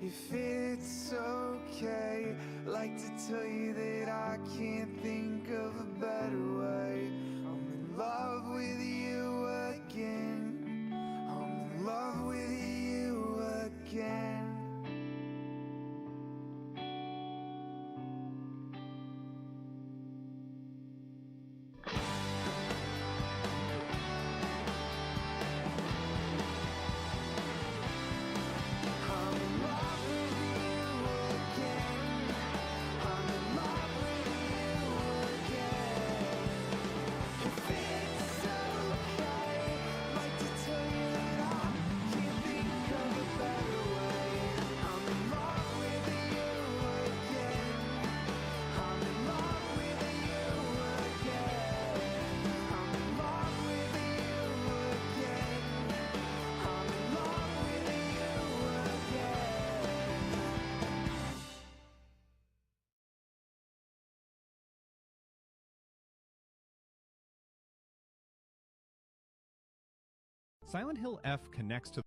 if it's okay. Like to tell you that I can't think of a better way. I'm in love with you again. I'm in love with you again. Silent Hill F connects to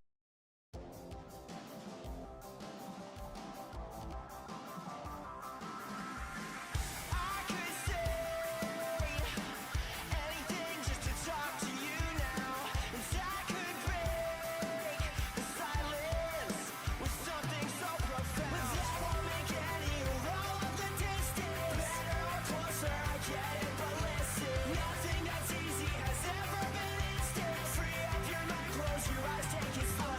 Nothing that's easy has ever been instant. Free up your mind, close your eyes, take it slow.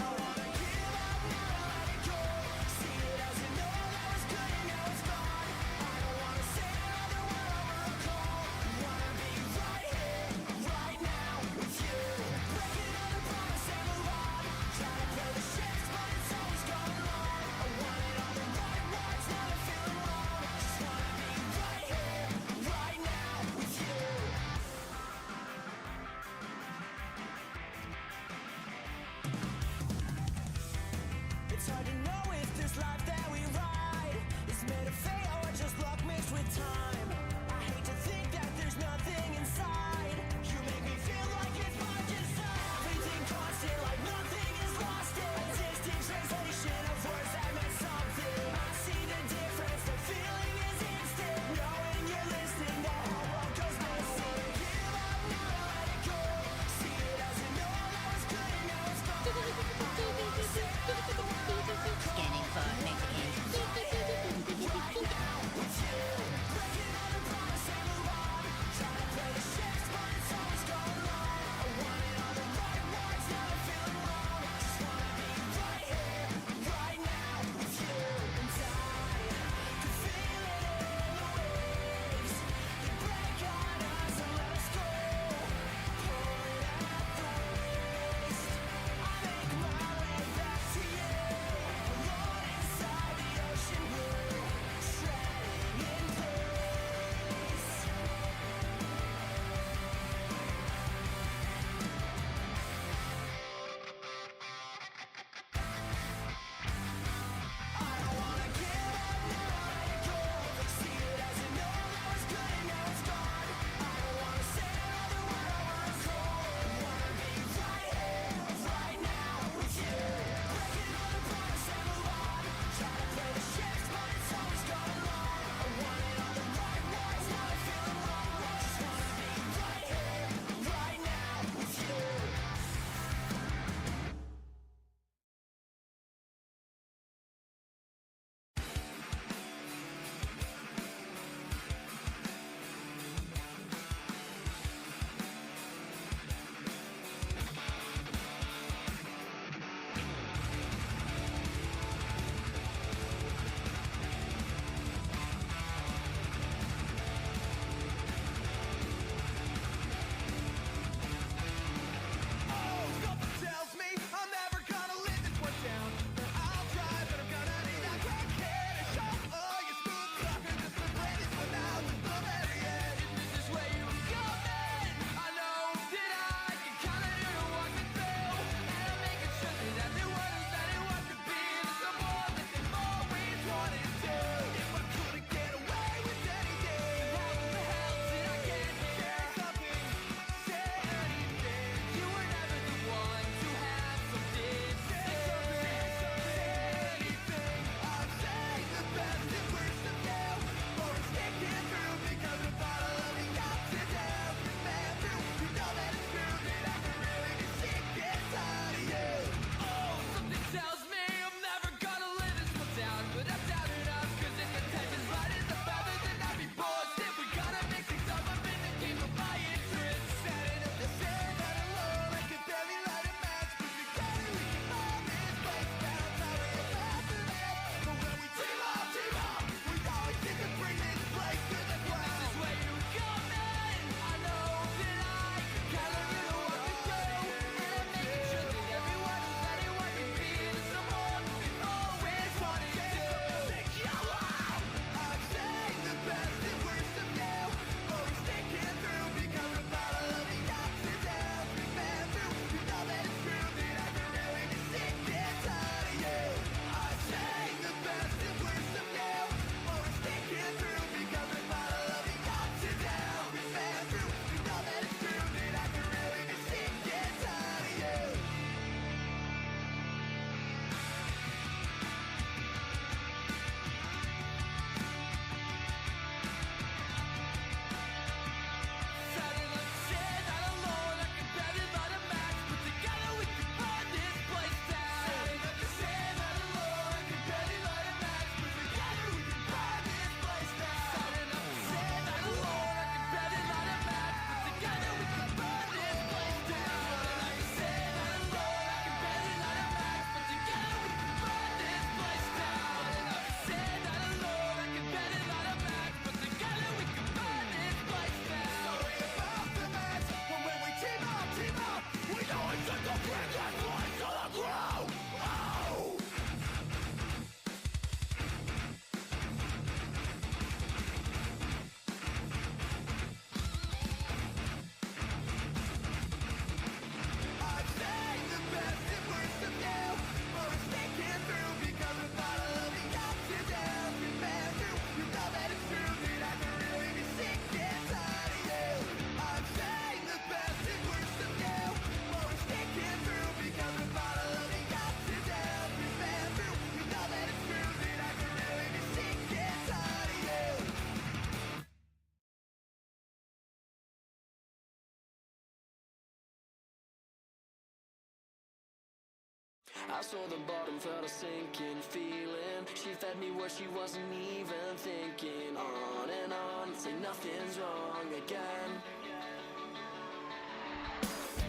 I saw the bottom, felt a sinking feeling. She fed me where she wasn't even thinking. On and on, say nothing's wrong again.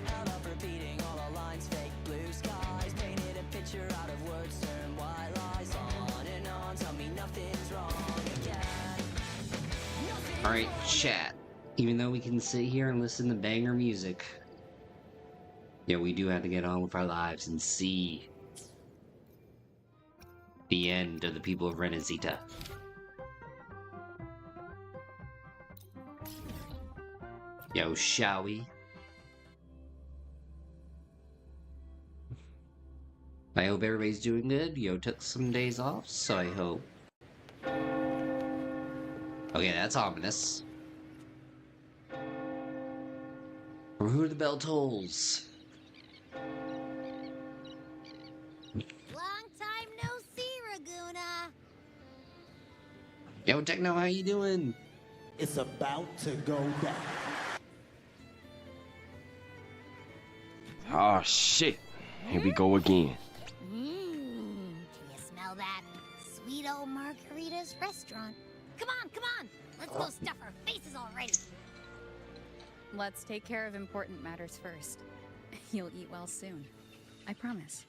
Held up repeating all our lines, fake blue skies. Painted a picture out of words, turned white lies. On and on, tell me nothing's wrong again. Alright, chat. Even though we can sit here and listen to banger music, yeah, we do have to get on with our lives and see the end of the people of Rinascita. Yo, shall we? I hope everybody's doing good. Yo took some days off, so I hope. Okay, that's ominous. From who the bell tolls. Long time no see, Raguna. Yo, Techno, how you doing? It's about to go down. Oh shit. Here we go again. Can you smell that? Sweet old Margarita's restaurant. Come on. Let's go stuff our faces already. Let's take care of important matters first. You'll eat well soon. I promise.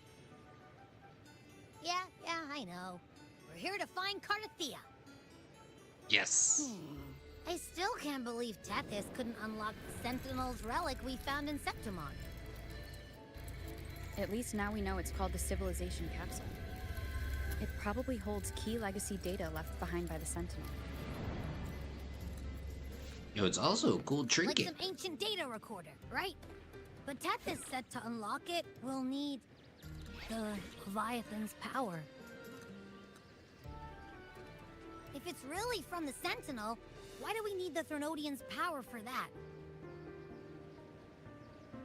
Yeah, I know. We're here to find Cardathea. Yes. I still can't believe Tethys couldn't unlock the Sentinel's relic we found in Septimont. At least now we know it's called the Civilization Capsule. It probably holds key legacy data left behind by the Sentinel. Yo, it's also a cool Like trinket. some ancient data recorder, right? But Tethys said to unlock it, we'll need the Leviathan's power. If it's really from the Sentinel, why do we need the Threnodian's power for that?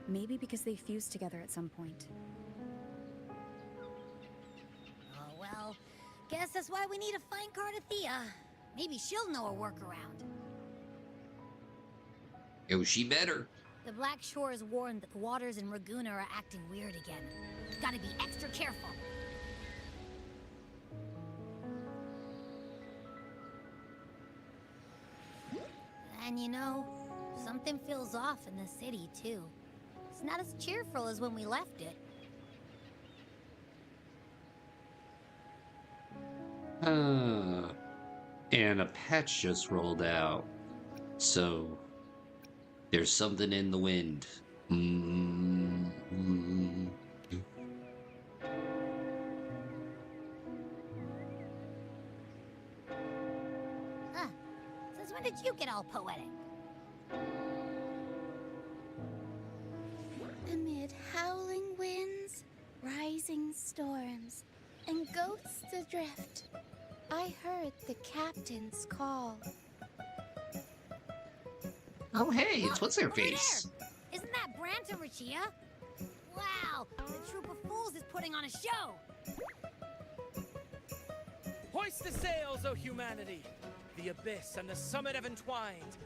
Maybe because they fused together at some point. Oh well, guess that's why we need to find Cardathea. Maybe she'll know a workaround. Yo, she better. The Black Shore has warned that the waters in Raguna are acting weird again. Gotta be extra careful. And you know, something feels off in the city too. It's not as cheerful as when we left it. And a patch just rolled out. So, there's something in the wind. Huh. Since when did you get all poetic? Amid howling winds, rising storms, and ghosts adrift, I heard the captain's call. Oh, hey, it's what's her Over there. face? Isn't that Brant and Rachia? Wow, the troop of fools is putting on a show. Hoist the sails, O humanity! The abyss and the summit have entwined.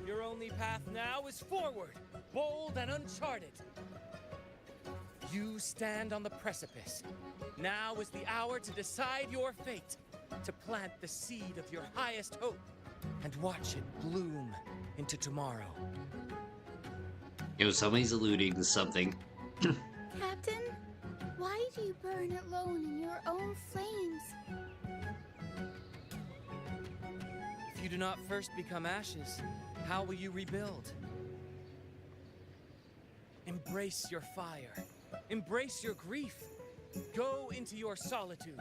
Your only path now is forward, bold and uncharted. You stand on the precipice. Now is the hour to decide your fate, to plant the seed of your highest hope, and watch it bloom into tomorrow. Yo, somebody's alluding to something. Captain, why do you burn alone in your own flames? If you do not first become ashes, how will you rebuild? Embrace your fire. Embrace your grief. Go into your solitude.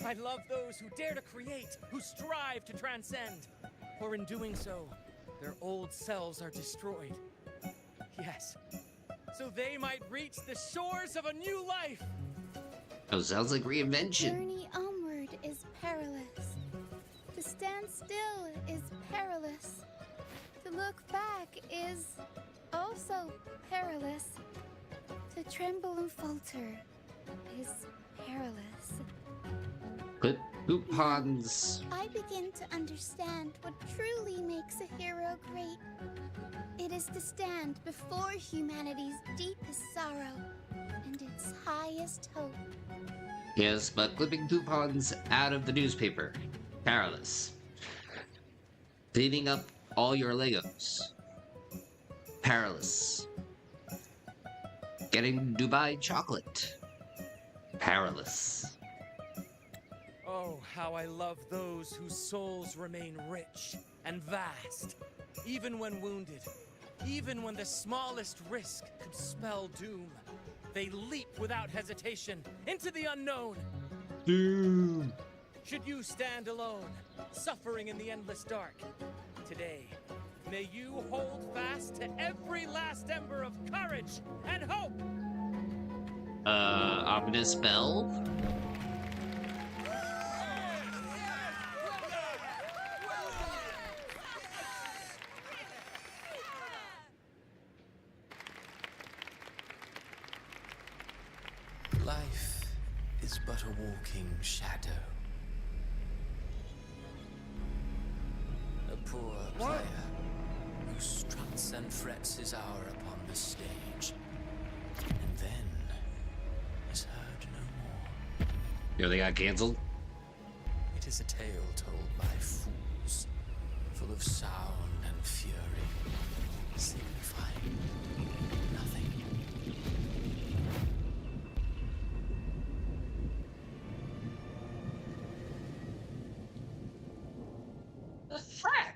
I love those who dare to create, who strive to transcend. For in doing so, their old selves are destroyed. Yes, so they might reach the shores of a new life. Oh, sounds like reinvention. Journey onward is perilous. To stand still is perilous. To look back is also perilous. To tremble and falter is perilous. Put coupons. I begin to understand what truly makes a hero great. It is to stand before humanity's deepest sorrow and its highest hope. Yes, but clipping coupons out of the newspaper. Powerless. Cleaning up all your Legos. Powerless. Getting Dubai chocolate. Powerless. Oh, how I love those whose souls remain rich and vast, even when wounded, even when the smallest risk could spell doom. They leap without hesitation into the unknown. Doom. Should you stand alone, suffering in the endless dark, today, may you hold fast to every last ember of courage and hope. Ominous spell? Life is but a walking shadow. A poor player who struts and frets his hour upon the stage, and then is heard no more. Yo, they got canceled? It is a tale told by fools, full of sound and fury, signifying nothing. The frick?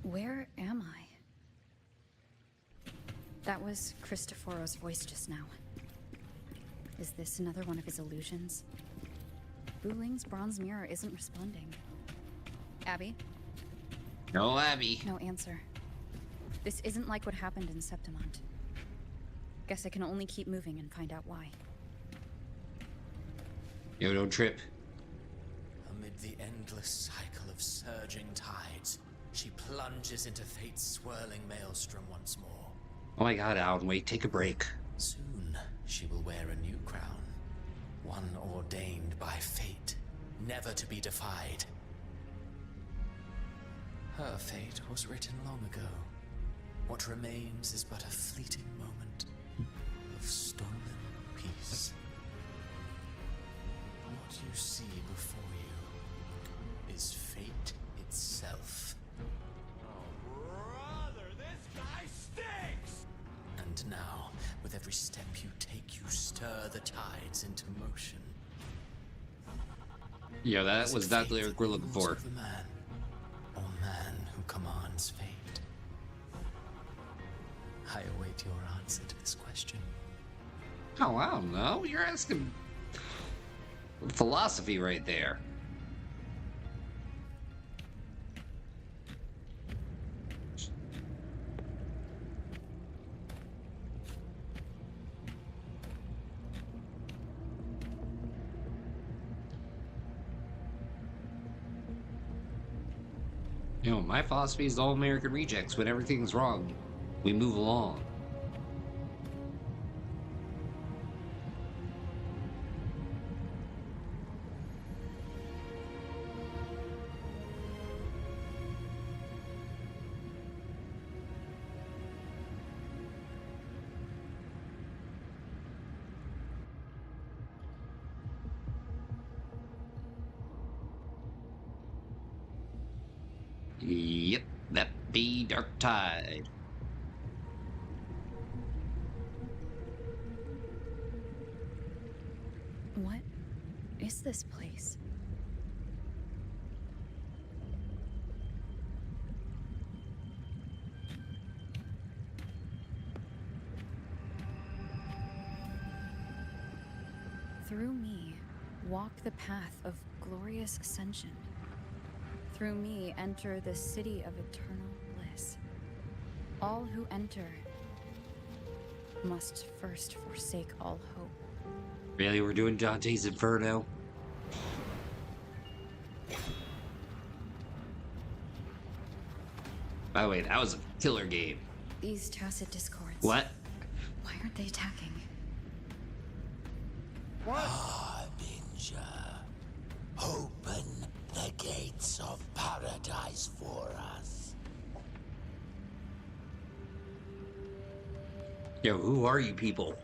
Where am I? That was Cristoforo's voice just now. Is this another one of his illusions? Buling's bronze mirror isn't responding. Abby? No, Abby. No answer. This isn't like what happened in Septimont. Guess I can only keep moving and find out why. Yo, don't trip. Amid the endless cycle of surging tides, she plunges into fate's swirling maelstrom once more. Oh my god, Alan, wait, take a break. Soon, she will wear a new crown, one ordained by fate, never to be defied. Her fate was written long ago. What remains is but a fleeting moment of stolen peace. What you see before you is fate itself. Oh, brother, this guy stinks! And now, with every step you take, you stir the tides into motion. Yo, that was not the lyric we're looking for. The man, or man who commands fate. I await your answer to this question. Oh, I don't know. You're asking philosophy right there. You know, my philosophy is all American rejects. When everything's wrong, we move along. Yep, that be Dark Tide. What is this place? Through me, walk the path of glorious ascension. Through me, enter the city of eternal bliss. All who enter must first forsake all hope. Really, we're doing Dante's Inferno? By the way, that was a killer game. These tacit discords. What? Why aren't they attacking? Harbinger, open gates of paradise for us. Yo, who are you people?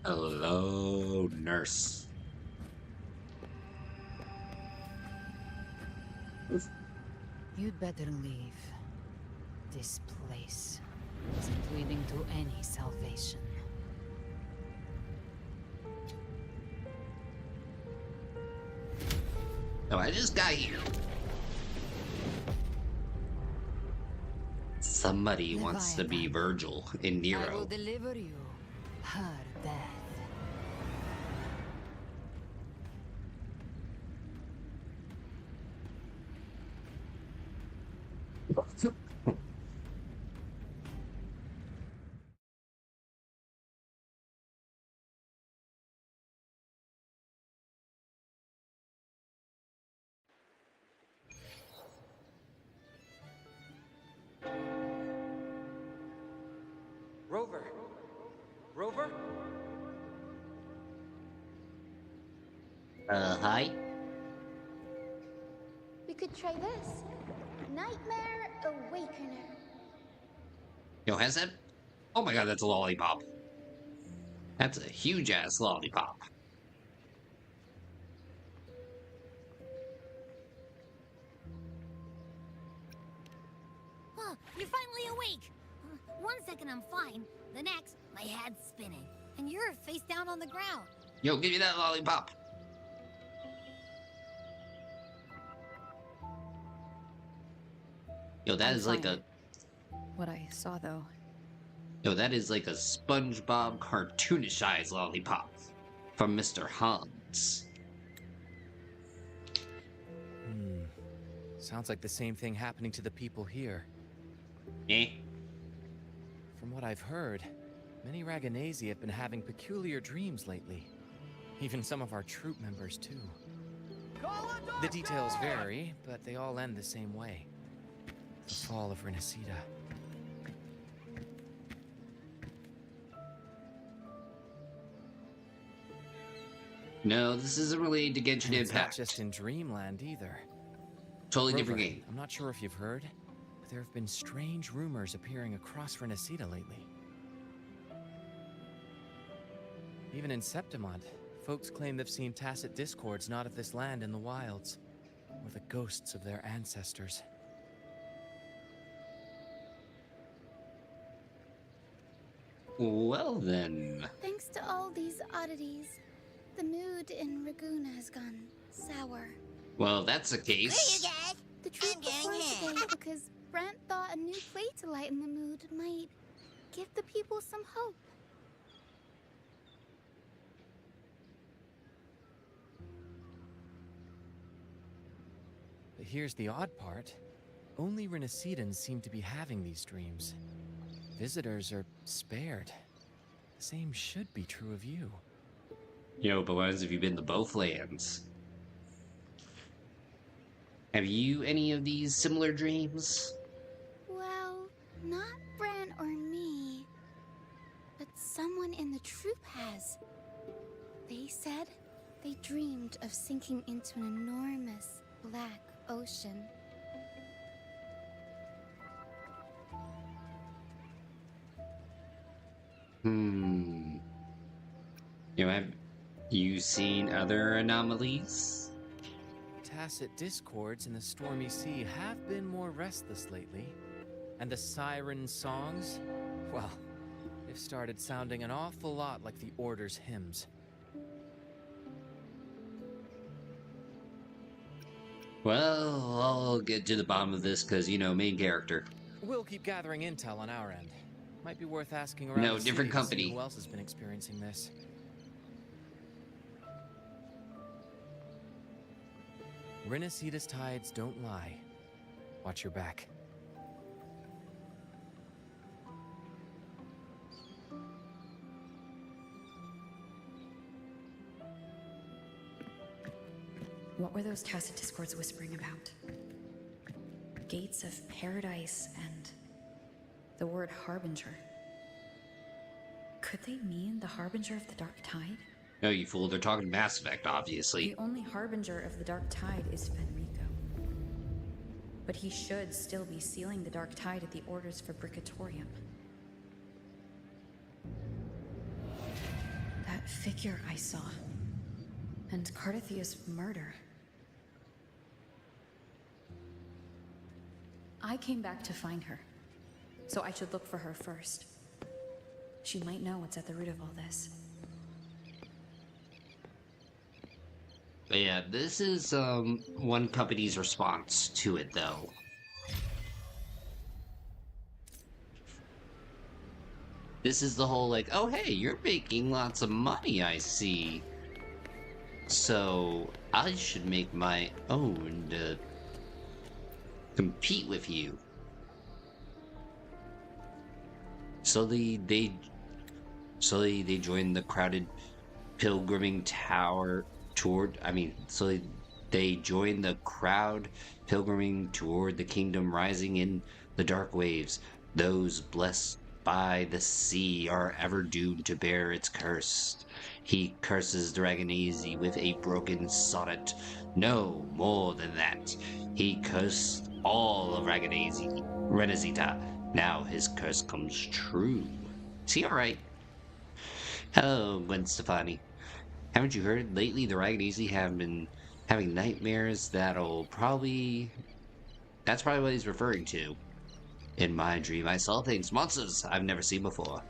Hello, nurse. You'd better leave. This place isn't leading to any salvation. Oh, I just got here. Somebody wants to be Virgil in I will Nero. deliver you her death. Rover! Rover? Hi? We could try this. Nightmare Awakener. Yo, has that? Oh my god, that's a lollipop. That's a huge ass lollipop. Huh, you're finally awake. 1 second I'm fine. The next, my head's spinning. And you're face down on the ground. Yo, give me that lollipop. Yo, that I'm is like fine. a... What I saw, though. Yo, that is like a SpongeBob cartoonish eyes lollipop from Mr. Hans. Sounds like the same thing happening to the people here. Eh? From what I've heard, many Raganesi have been having peculiar dreams lately. Even some of our troop members, too. The details vary, but they all end the same way. The fall of Rinascita. No, this isn't related to Genshin And it's not Impact. just in Dreamland either. Totally Rover, different game. I'm not sure if you've heard, but there have been strange rumors appearing across Rinascita lately. Even in Septimont, folks claim they've seen tacit discords not of this land in the wilds, or the ghosts of their ancestors. Well then. Thanks to all these oddities, the mood in Raguna has gone sour. Well, that's the case. The troop was formed today because Brent thought a new play to lighten the mood might give the people some hope. But here's the odd part. Only Rinascitans seem to be having these dreams. Visitors are spared. The same should be true of you. Yo, but what have you been to both lands? Have you any of these similar dreams? Well, not Brent or me, but someone in the troop has. They said they dreamed of sinking into an enormous black ocean. You know, have you seen other anomalies? Tacit discords in the stormy sea have been more restless lately. And the siren songs, well, they've started sounding an awful lot like the Order's hymns. Well, I'll get to the bottom of this because, you know, main character. We'll keep gathering intel on our end. Might be worth asking around No, the different city to see company. who else has been experiencing this. Rinascita's tides don't lie. Watch your back. What were those tacit discords whispering about? gates of paradise and the word harbinger. Could they mean the harbinger of the dark tide? No, you fool, they're talking Mass Effect, obviously. The only harbinger of the dark tide is Fenrico. But he should still be sealing the dark tide at the orders for Bricatorium. That figure I saw. And Cardathia's murder. I came back to find her. So I should look for her first. She might know what's at the root of all this. But yeah, this is one company's response to it, though. This is the whole like, oh hey, you're making lots of money, I see. So I should make my own to compete with you. So they joined the crowded pilgriming tower toward, they joined the crowd pilgriming toward the kingdom rising in the dark waves. Those blessed by the sea are ever doomed to bear its curse. He curses Dragonese with a broken sonnet. No more than that. He cursed all of Rinascita. Now his curse comes true. Is he alright? Hello, Gwen Stefani. Haven't you heard? Lately, the Dragonese have been having nightmares that's probably what he's referring to. In my dream, I saw monsters I've never seen before.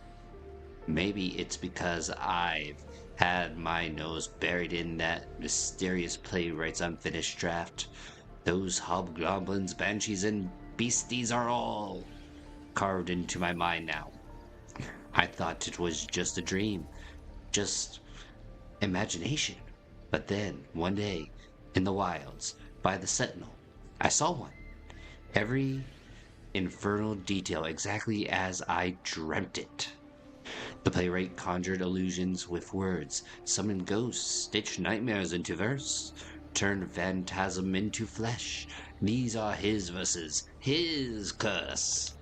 Maybe it's because I've had my nose buried in that mysterious playwright's unfinished draft. Those hobgoblins, banshees, and beasties are all carved into my mind now. I thought it was just a dream, just imagination. But then, one day, in the wilds, by the Sentinel, I saw one. Every infernal detail exactly as I dreamt it. The playwright conjured illusions with words, summoned ghosts, stitched nightmares into verse, turned phantasm into flesh. These are his verses, his curse.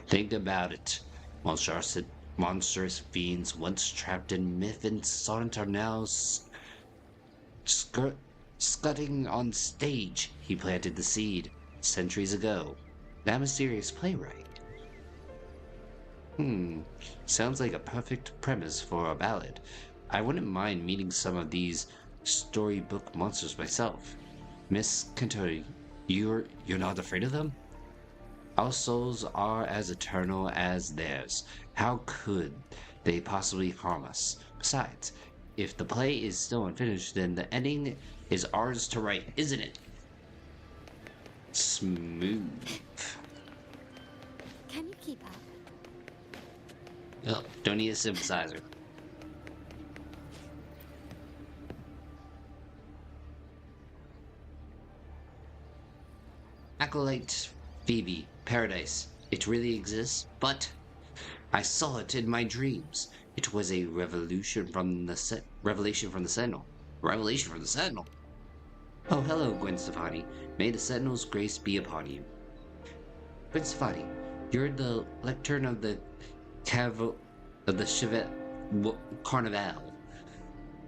Think about it. Monstrous fiends once trapped in myth and sonnet are now scudding on stage. He planted the seed centuries ago. That mysterious playwright. Sounds like a perfect premise for a ballad. I wouldn't mind meeting some of these storybook monsters myself. Miss Cantori, you're not afraid of them? Our souls are as eternal as theirs. How could they possibly harm us? Besides, if the play is still unfinished, then the ending is ours to write, isn't it? Smooth. Can you keep up? Oh, don't need a synthesizer. Acolyte Phoebe, paradise. It really exists, but I saw it in my dreams. It was a revelation from the Sentinel. Revelation from the Sentinel. Oh, hello, Gwen Stefani. May the Sentinel's grace be upon you. Gwen Stefani, you're the lectern of the Carnival.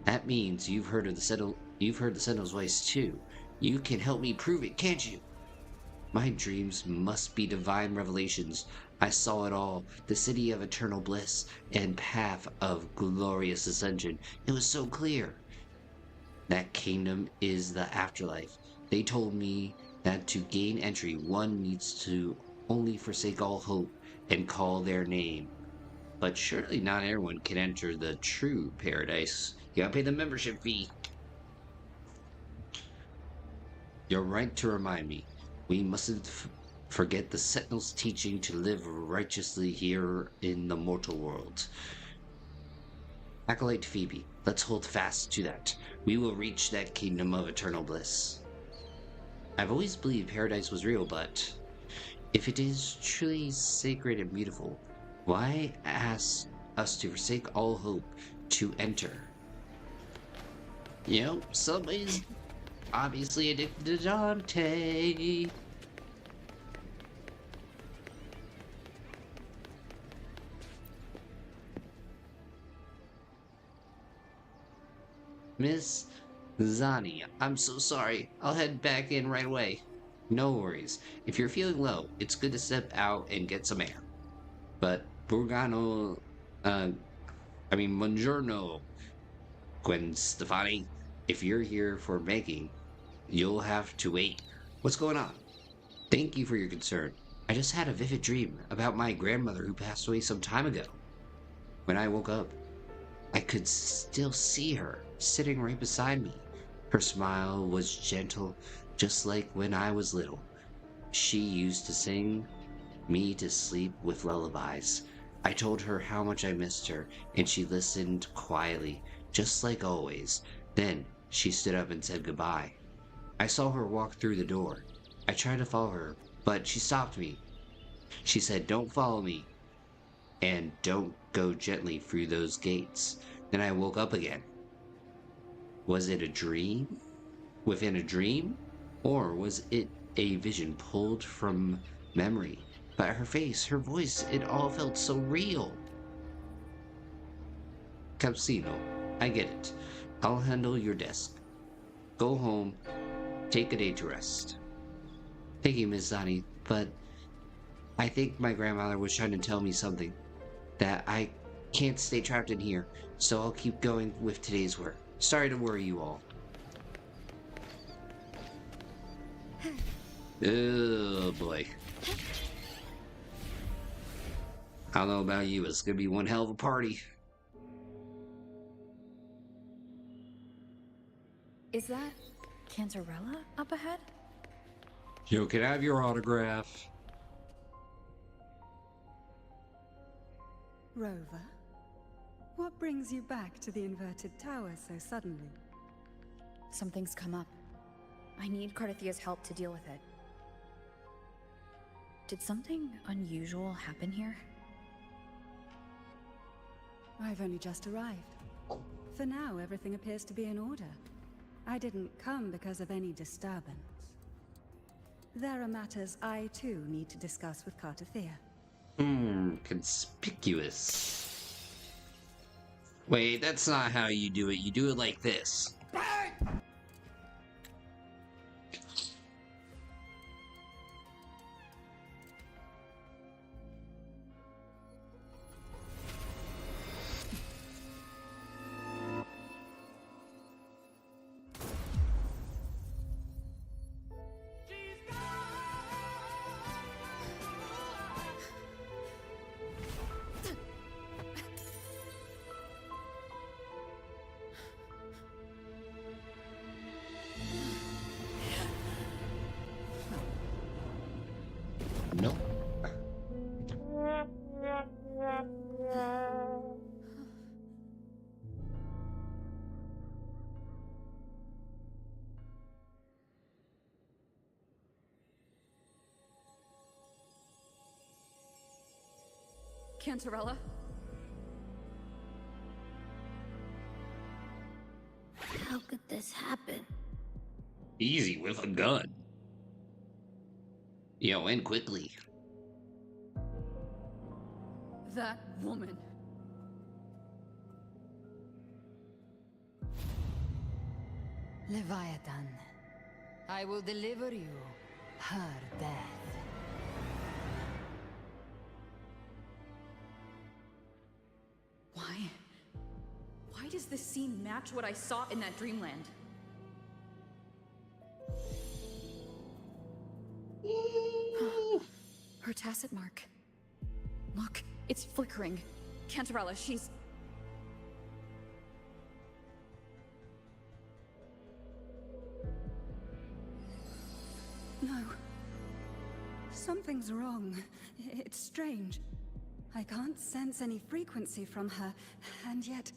That means you've heard the Sentinel's voice too. You can help me prove it, can't you? My dreams must be divine revelations. I saw it all, the city of eternal bliss and path of glorious ascension. It was so clear. That kingdom is the afterlife. They told me that to gain entry, one needs to only forsake all hope and call their name. But surely not everyone can enter the true paradise. You gotta pay the membership fee. You're right to remind me. We mustn't forget the Sentinel's teaching to live righteously here in the mortal world. Acolyte Phoebe, let's hold fast to that. We will reach that kingdom of eternal bliss. I've always believed paradise was real, but if it is truly sacred and beautiful, why ask us to forsake all hope to enter? You know, somebody's obviously addicted to Dante. Miss Zani, I'm so sorry. I'll head back in right away. No worries. If you're feeling low, it's good to step out and get some air. But Buongiorno, Gwen Stefani. If you're here for making, you'll have to wait. What's going on? Thank you for your concern. I just had a vivid dream about my grandmother who passed away some time ago. When I woke up, I could still see her sitting right beside me. Her smile was gentle, just like when I was little. She used to sing me to sleep with lullabies. I told her how much I missed her, and she listened quietly, just like always. Then she stood up and said goodbye. I saw her walk through the door. I tried to follow her, but she stopped me. She said, "Don't follow me, and don't go gently through those gates." Then I woke up again. Was it a dream? Within a dream? Or was it a vision pulled from memory? But her face, her voice, it all felt so real. Capsino, I get it. I'll handle your desk. Go home. Take a day to rest. Thank you, Miss Zani, but I think my grandmother was trying to tell me something. That I can't stay trapped in here, so I'll keep going with today's work. Sorry to worry you all. Oh boy. I don't know about you, it's gonna be one hell of a party. Is that Cantarella up ahead? Yo, can I have your autograph? Rover, what brings you back to the inverted tower so suddenly? Something's come up. I need Cardathia's help to deal with it. Did something unusual happen here? I've only just arrived. For now, everything appears to be in order. I didn't come because of any disturbance. There are matters I too need to discuss with Cardathia. Conspicuous. Wait, that's not how you do it. You do it like this. No. Cantarella? How could this happen? Easy with a gun. Yo, and quickly. That woman. Leviathan, I will deliver you her death. Why? Why does this scene match what I saw in that dreamland? Her tacit mark. Look, it's flickering. Cantarella, she's... No. Something's wrong. It's strange. I can't sense any frequency from her, and yet...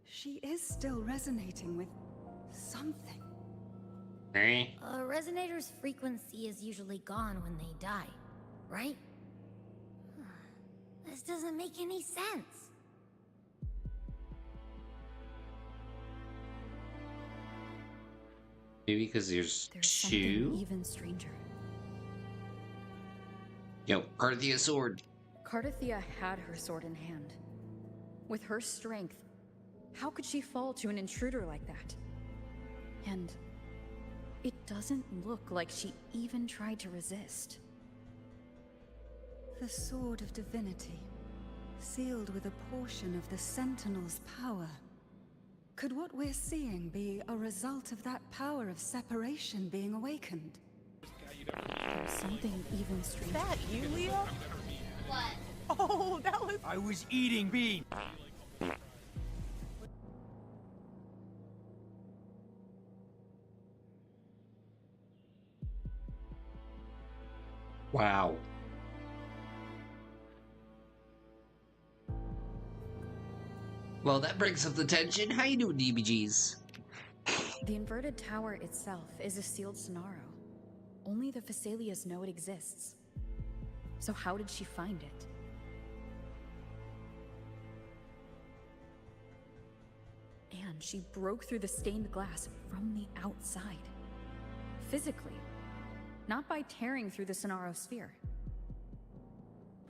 she is still resonating with something. A resonator's frequency is usually gone when they die, right? This doesn't make any sense. Maybe because there's two? Something even stranger. Yo, Carthia's sword. Cardathia had her sword in hand. With her strength, How could she fall to an intruder like that? And it doesn't look like she even tried to resist. The Sword of Divinity, sealed with a portion of the Sentinel's power. Could what we're seeing be a result of that power of separation being awakened? There's something even stranger. Is that you, Leo? What? Oh, that was... I was eating beans. Wow. Well, that brings up the tension. How you doing, DBGs? The inverted tower itself is a sealed scenario. Only the Phasalias know it exists. So how did she find it? And she broke through the stained glass from the outside. Physically. Not by tearing through the Sonaro sphere.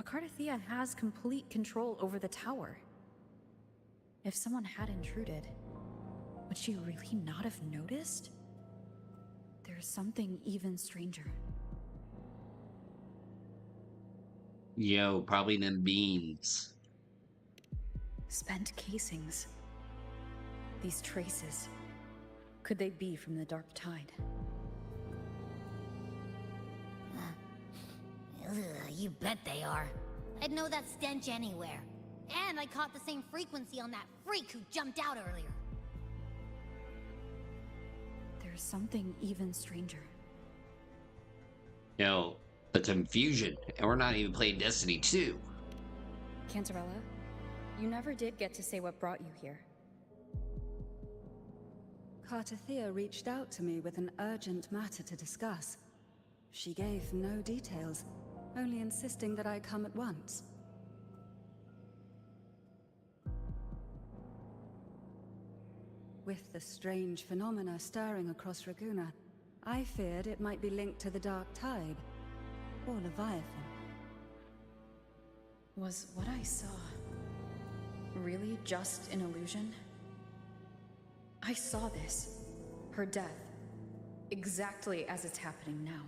Acardathea has complete control over the tower. If someone had intruded, would she really not have noticed? There's something even stranger. Yo, probably them beans. Spent casings. These traces. Could they be from the Dark Tide? Ugh, you bet they are. I'd know that stench anywhere. And I caught the same frequency on that freak who jumped out earlier. There's something even stranger. Yo, it's infusion, and we're not even playing Destiny 2. Cantarella, you never did get to say what brought you here. Cartathea reached out to me with an urgent matter to discuss. She gave no details, only insisting that I come at once. With the strange phenomena stirring across Raguna, I feared it might be linked to the Dark Tide, or Leviathan. Was what I saw really just an illusion? I saw this, her death, exactly as it's happening now.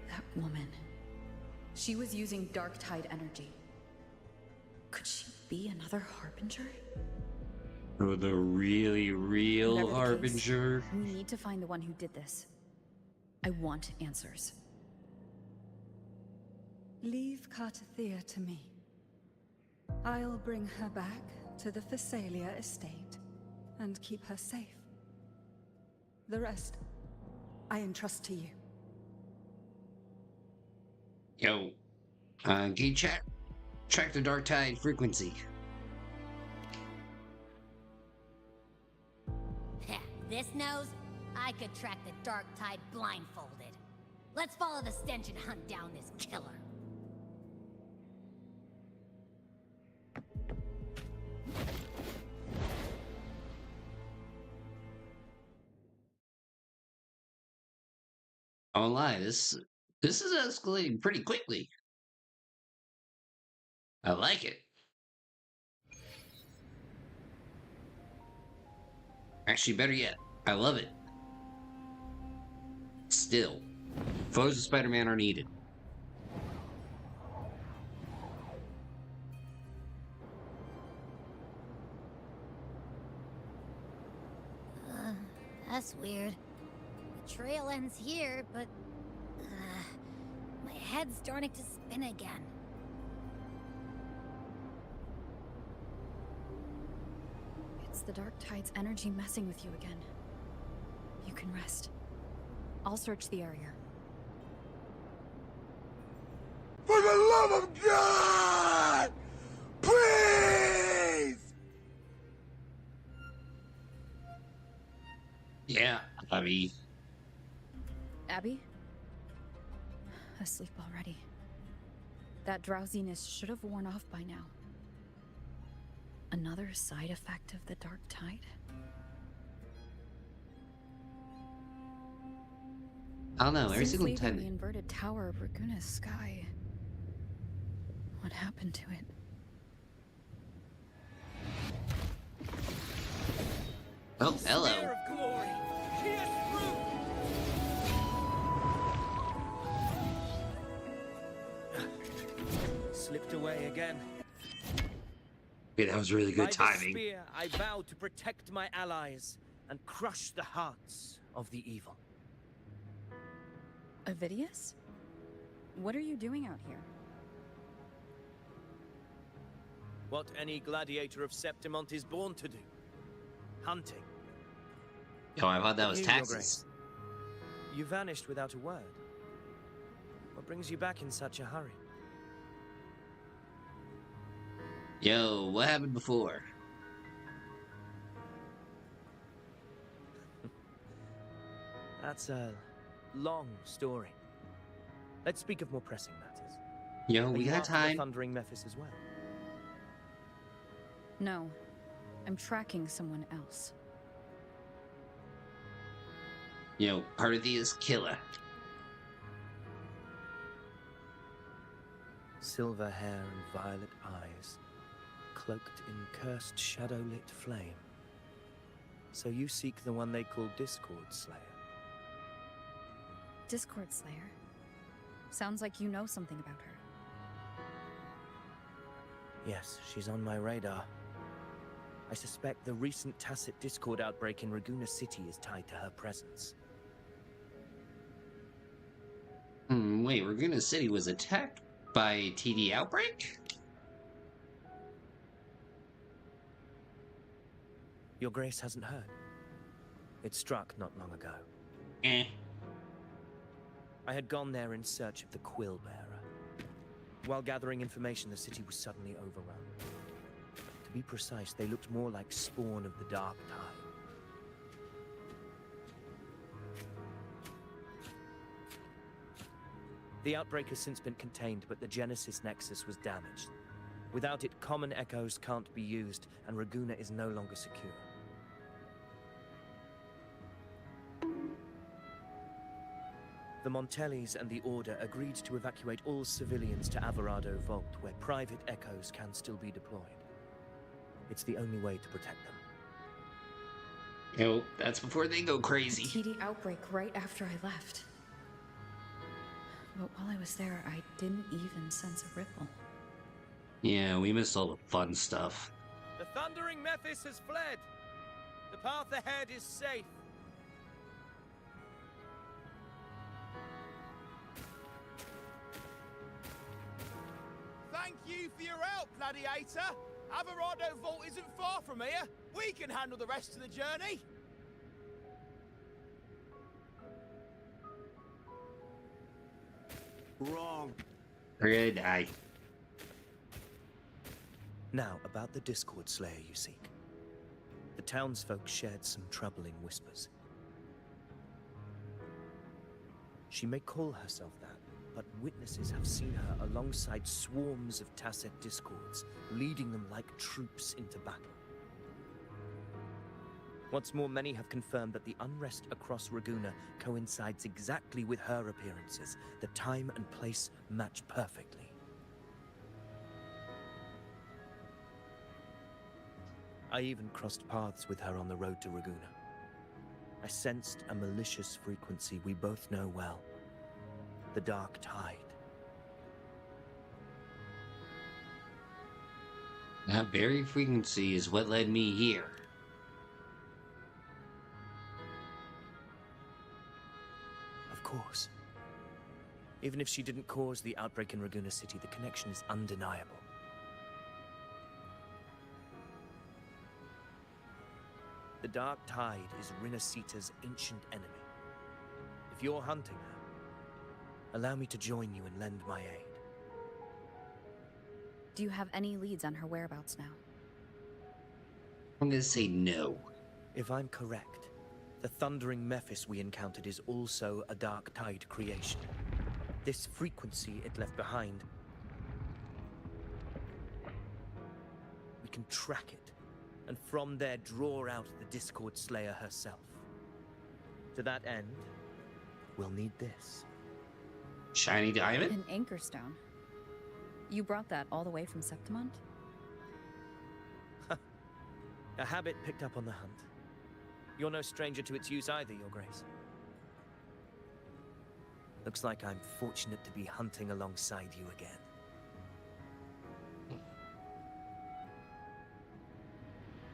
That woman, she was using Dark Tide energy. Could she be another Harbinger? Or the really real Whatever the Harbinger? case, we need to find the one who did this. I want answers. Leave Cartathea to me. I'll bring her back to the Phasalia estate and keep her safe. The rest, I entrust to you. Yo, can you track the Dark Tide frequency? This nose, I could track the Dark Tide blindfolded. Let's follow the stench and hunt down this killer. I won't lie, this is escalating pretty quickly. I like it. Actually, better yet, I love it. Still, foes of Spider-Man are needed. That's weird. The trail ends here, but... my head's starting to spin again. It's the Dark Tide's energy messing with you again. You can rest. I'll search the area. For the love of God! Please! Yeah, Abby. Abby? Asleep already. That drowsiness should have worn off by now. Another side effect of the Dark Tide? I don't know, every Since single leaving time. the inverted tower of Raguna's sky, what happened to it? Oh, hello. Spear of glory. Pierce through. Slipped away again. Okay, that was really good By timing. the spear, I vow to protect my allies and crush the hearts of the evil. Avidius? What are you doing out here? What any gladiator of Septimont is born to do. Hunting. Oh, I thought that was You, Your taxes. Grace, you vanished without a word. What brings you back in such a hurry? Yo, what happened before? That's a long story. Let's speak of more pressing matters. Yo, Are we you got after the time. Thundering Mephis as well? No. I'm tracking someone else. Yo, Parthea's killer. Silver hair and violet eyes, cloaked in cursed shadow-lit flame. So you seek the one they call Discord Slayer. Discord Slayer? Sounds like you know something about her. Yes, she's on my radar. I suspect the recent tacit Discord outbreak in Reuniting City is tied to her presence. Wait, Reuniting City was attacked by TD outbreak? Your Grace hasn't heard. It struck not long ago. Eh. I had gone there in search of the Quill Bearer. While gathering information, the city was suddenly overrun. To be precise, they looked more like spawn of the Dark Tide. The outbreak has since been contained, but the Genesis Nexus was damaged. Without it, common echoes can't be used, and Reuniting is no longer secure. The Montellis and the Order agreed to evacuate all civilians to Averado Vault, where private echoes can still be deployed. It's the only way to protect them. Yo, that's before they go crazy. TD outbreak right after I left. But while I was there, I didn't even sense a ripple. Yeah, we missed all the fun stuff. The Thundering Mephis has fled. The path ahead is safe. Thank you for your help, Gladiator. Averado Vault isn't far from here. We can handle the rest of the journey. Wrong. We're gonna die. Now, about the Discord Slayer you seek. The townsfolk shared some troubling whispers. She may call herself that, but witnesses have seen her alongside swarms of tacit discords, leading them like troops into battle. What's more, many have confirmed that the unrest across Reuniting coincides exactly with her appearances. The time and place match perfectly. I even crossed paths with her on the road to Reuniting. I sensed a malicious frequency we both know well. The Dark Tide. That very frequency is what led me here. Of course. Even if she didn't cause the outbreak in Reuniting City, the connection is undeniable. The Dark Tide is Rinascita's ancient enemy. If you're hunting her, allow me to join you and lend my aid. Do you have any leads on her whereabouts now? I'm gonna say no. If I'm correct, the Thundering Mephis we encountered is also a Dark Tide creation. This frequency it left behind, we can track it, and from there draw out the Discord Slayer herself. To that end, we'll need this. Shiny diamond? An anchor stone. You brought that all the way from Septimont? A habit picked up on the hunt. You're no stranger to its use either, Your Grace. Looks like I'm fortunate to be hunting alongside you again.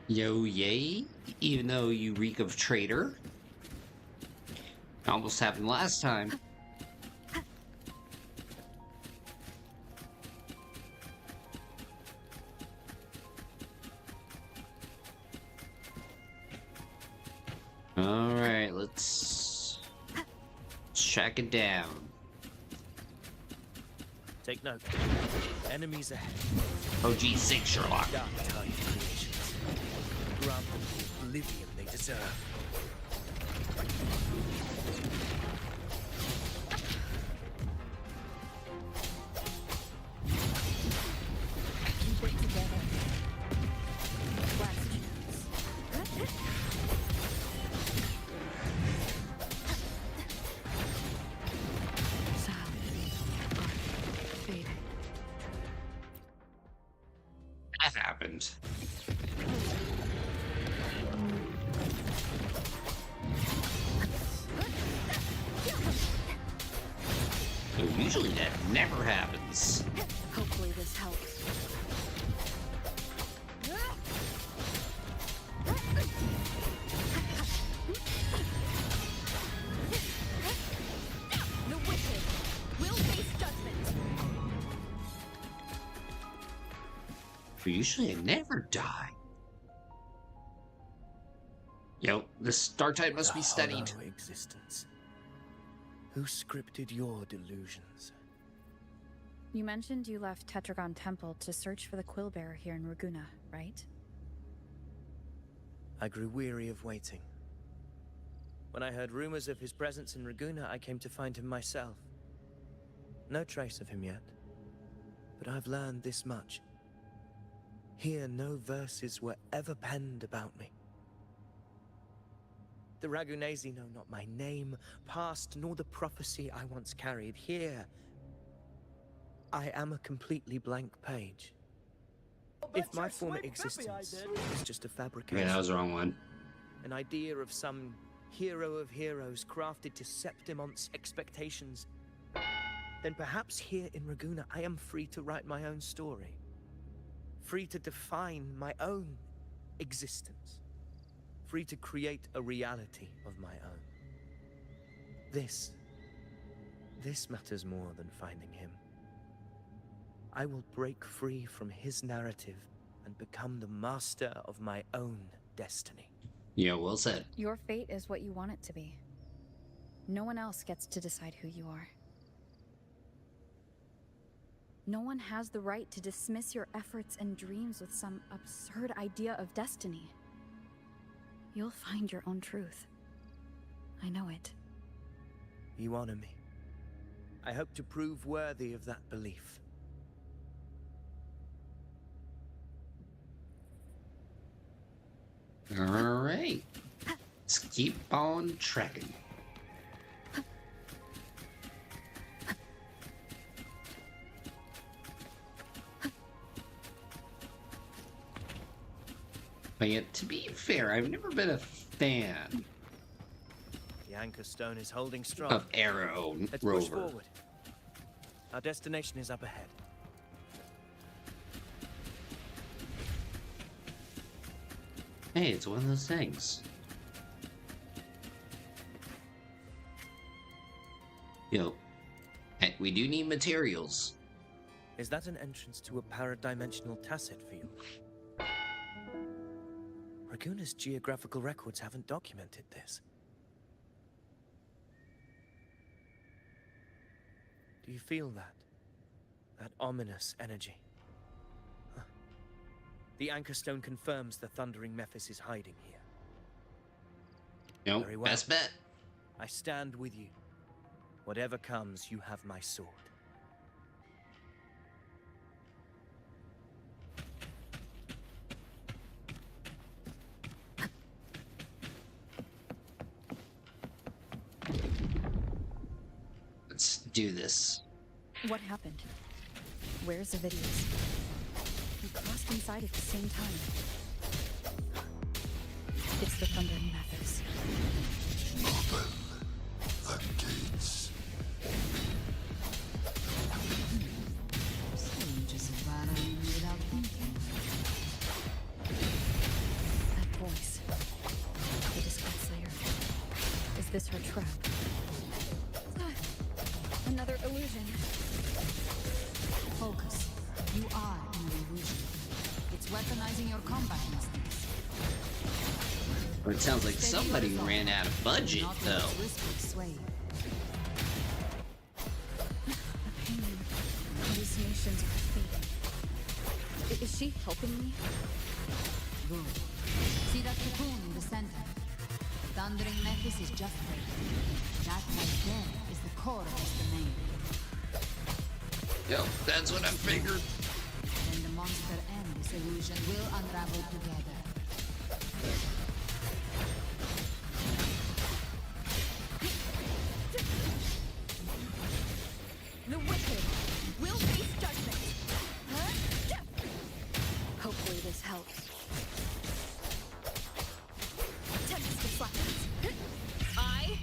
Yo, yay. Even though you reek of traitor. Almost happened last time. Alright, let's track it down. Take note. Enemies ahead. Oh, geez, sake, Sherlock. Dark tide creations. Grant them the oblivion they deserve. Keep it together. Last chance. That happened. So usually that never happens. Hopefully this helps. The wicked will face judgment. But usually I never die. Yo, the star type must be studied. Hollow existence. Who scripted your delusions? You mentioned you left Tetragon Temple to search for the Quill Bearer here in Raguna, right? I grew weary of waiting. When I heard rumors of his presence in Raguna, I came to find him myself. No trace of him yet, but I've learned this much. Here, no verses were ever penned about me. The Ragunesi know not my name, past, nor the prophecy I once carried. Here, I am a completely blank page. If my former existence is just a fabrication, Yeah, that was the wrong one. an idea of some hero of heroes crafted to Septimont's expectations, then perhaps here in Raguna I am free to write my own story. Free to define my own existence. Free to create a reality of my own. This matters more than finding him. I will break free from his narrative and become the master of my own destiny. Yeah, well said. Your fate is what you want it to be. No one else gets to decide who you are. No one has the right to dismiss your efforts and dreams with some absurd idea of destiny. You'll find your own truth. I know it. You honor me. I hope to prove worthy of that belief. Alright. Let's keep on trekking. But yet, to be fair, I've never been a fan The anchor stone is holding strong. of Arrow Let's push Rover. forward. Our destination is up ahead. Hey, it's one of those things. Yo, hey, we do need materials. Is that an entrance to a paradimensional tacit field? Raguna's geographical records haven't documented this. Do you feel that? That ominous energy? Huh. The anchor stone confirms the thundering Mephis is hiding here. Yo, Very well. best bet. I stand with you. Whatever comes, you have my sword. Let's do this. What happened? Where's the videos? We crossed inside at the same time. It's the thundering Mephis. this her trap? Another illusion. Focus. You are an illusion. It's weaponizing your combat instincts. But it sounds like somebody ran out of budget, though. Hallucinations are fading. Is she helping me? Good. See that cocoon in the center? The thundering Mephis is just there. That right there is the core of his domain. Yo, that's what I figured. When the monster and this illusion will unravel together. The wicked will face judgment. Huh? Hopefully this helps. Tempest deflections. I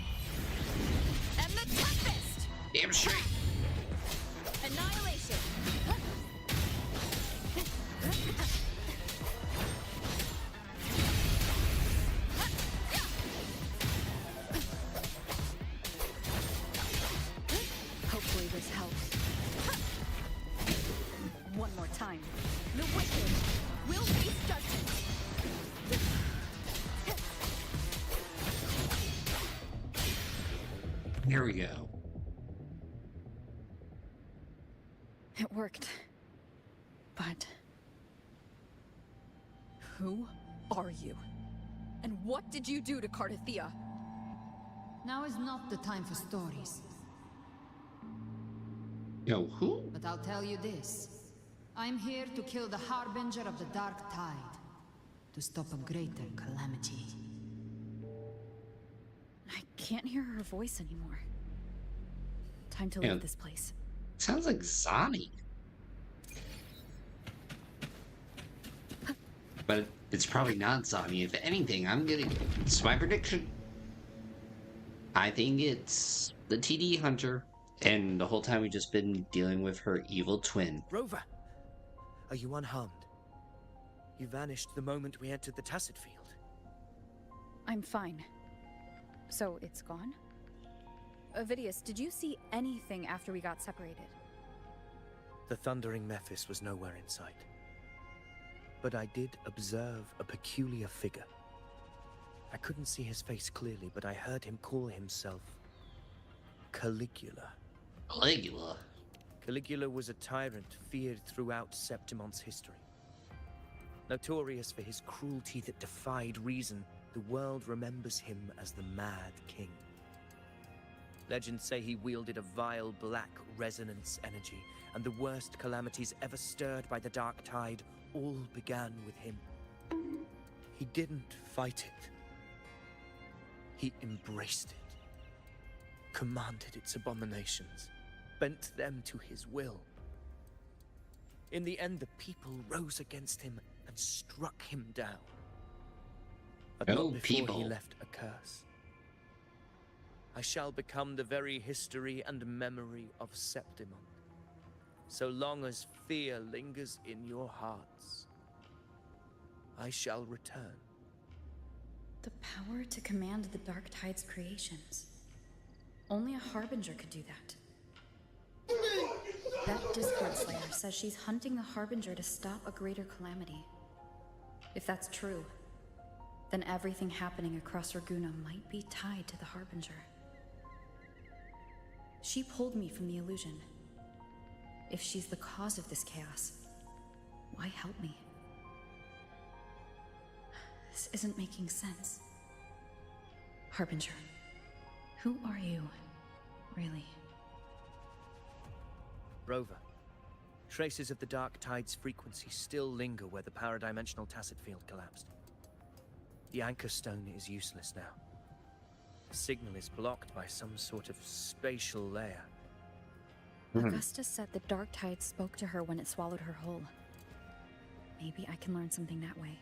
am the Tempest. Damn straight. Annihilation. Hopefully this helps. One more time. The wicked will face judgment. Here we go. It worked. But who are you? And what did you do to Cardathea? Now is not the time for stories. Yo, who? But I'll tell you this. I'm here to kill the Harbinger of the Dark Tide. To stop a greater calamity. I can't hear her voice anymore. Time to Yeah. leave this place. Sounds like Zani. But it's probably not Zani. If anything, it's my prediction. I think it's the TD Hunter. And the whole time we've just been dealing with her evil twin. Rover, are you unharmed? You vanished the moment we entered the Tacit Field. I'm fine. So it's gone? Ovidius, did you see anything after we got separated? The thundering Mephis was nowhere in sight. But I did observe a peculiar figure. I couldn't see his face clearly, but I heard him call himself Caligula. Caligula? Caligula was a tyrant feared throughout Septimont's history. Notorious for his cruelty that defied reason, the world remembers him as the Mad King. Legends say he wielded a vile black resonance energy, and the worst calamities ever stirred by the Dark Tide all began with him. He didn't fight it. He embraced it, commanded its abominations, bent them to his will. In the end, the people rose against him and struck him down. But not before he left a curse. I shall become the very history and memory of Septimont. So long as fear lingers in your hearts, I shall return. The power to command the Dark Tide's creations. Only a Harbinger could do that. That Discord Slayer says she's hunting the Harbinger to stop a greater calamity. If that's true, then everything happening across Reguna might be tied to the Harbinger. She pulled me from the illusion. If she's the cause of this chaos, why help me? This isn't making sense. Harbinger, who are you, really? Rover, traces of the Dark Tide's frequency still linger where the paradimensional Tacit Field collapsed. The anchor stone is useless now. The signal is blocked by some sort of spatial layer. Augusta said the Dark Tide spoke to her when it swallowed her whole. Maybe I can learn something that way.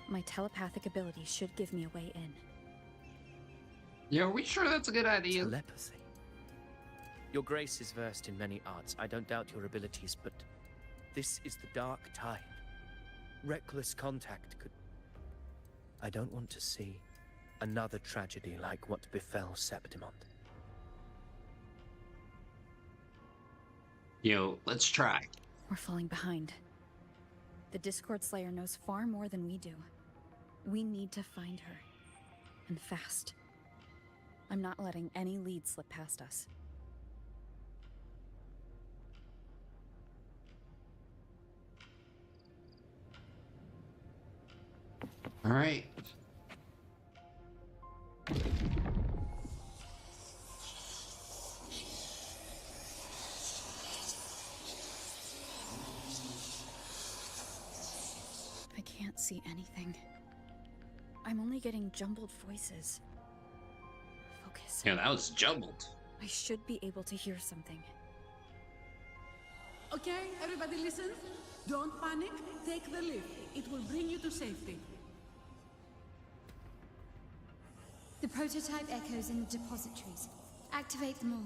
My telepathic ability should give me a way in. Yeah, are we sure that's a good idea? Telepathy. Your Grace is versed in many arts. I don't doubt your abilities, but this is the Dark Tide. Reckless contact could... I don't want to see Another tragedy like what befell Septimont. Yo, let's try. We're falling behind. The Discord Slayer knows far more than we do. We need to find her. And fast. I'm not letting any lead slip past us. All right. I can't see anything. I'm only getting jumbled voices. Focus. Yeah, that was jumbled. I should be able to hear something. Okay, everybody listen. Don't panic. Take the lift. It will bring you to safety. The prototype echoes in the depositories. Activate them all.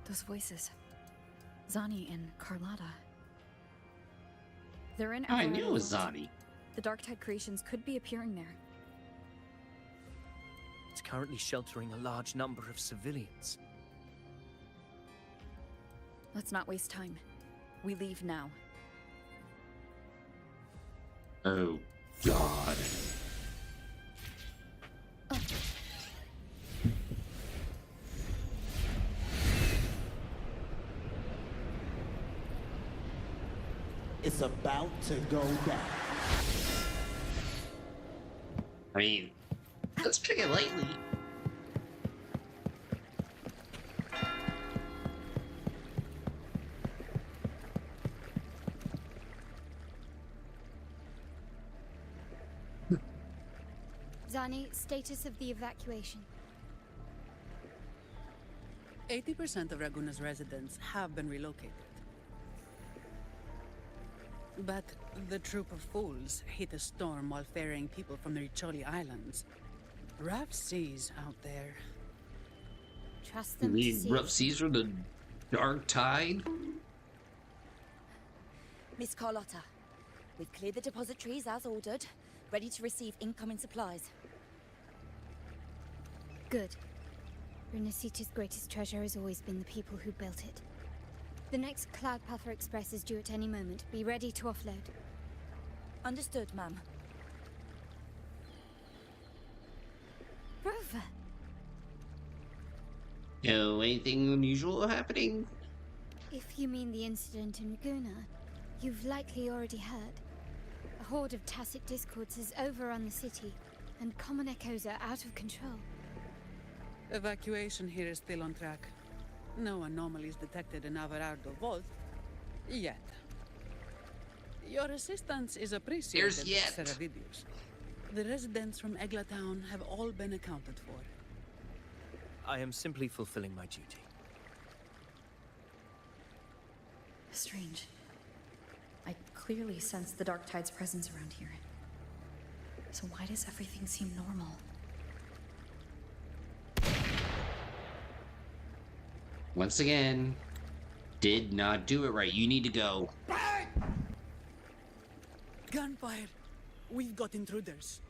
Those voices. Zani and Carlotta. They're in I our knew it was world. Zani. The Darktide creations could be appearing there. It's currently sheltering a large number of civilians. Let's not waste time. We leave now. Oh, God. It's about to go down. I mean, let's pick it lightly. Zani, status of the evacuation. 80% of Raguna's residents have been relocated. But the troop of fools hit a storm while ferrying people from the Riccioli Islands. Rough seas out there. Trust You them to mean see. rough seas from the dark tide? Miss Carlotta, we've cleared the depositories as ordered, ready to receive incoming supplies. Good. Rinascita's greatest treasure has always been the people who built it. The next Cloudpather Express is due at any moment. Be ready to offload. Understood, ma'am. Rover! Yo, anything unusual happening? If you mean the incident in Laguna, you've likely already heard. A horde of Tacit Discords has overrun the city, and common echoes are out of control. Evacuation here is still on track. No anomalies detected in Averardo Vault. Yet. Your assistance is appreciated, There's yet. Seravidius. The residents from Egla Town have all been accounted for. I am simply fulfilling my duty. Strange. I clearly sense the Darktide's presence around here. So why does everything seem normal? Once again, did not do it right. You need to go. Gunfire! We've got intruders.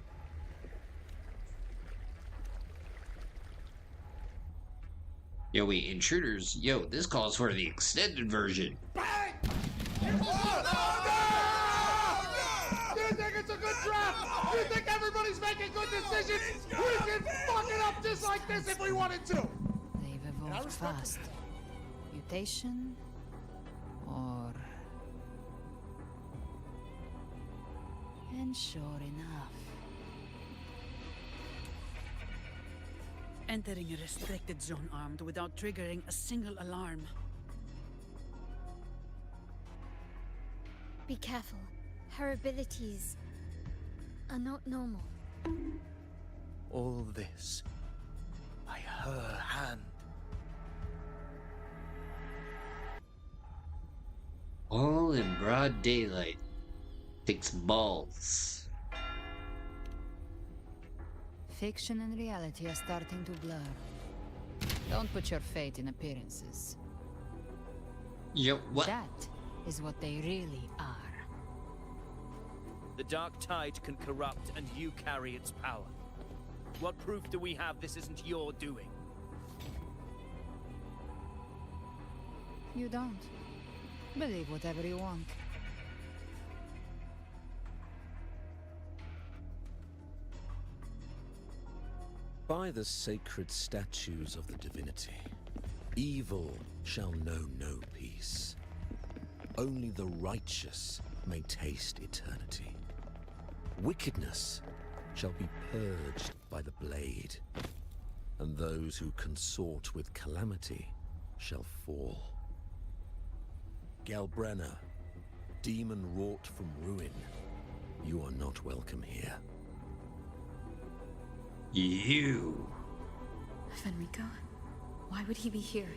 Yo, wait, intruders? Yo, this calls for the extended version. You think it's a good draft? You think everybody's making good decisions? We can fuck it up just like this if we wanted to! They've evolved fast. Mutation? Or... And sure enough... Entering a restricted zone armed without triggering a single alarm. Be careful. Her abilities are not normal. All this by her hand. All in broad daylight. Takes balls. Fiction and reality are starting to blur. Don't put your faith in appearances. Yo, what? That is what they really are. The dark tide can corrupt, and you carry its power. What proof do we have this isn't your doing? You don't. Believe whatever you want. By the sacred statues of the divinity, evil shall know no peace. Only the righteous may taste eternity. Wickedness shall be purged by the blade, and those who consort with calamity shall fall. Galbrenna, demon wrought from ruin, you are not welcome here. You! Fenrico? Why would he be here?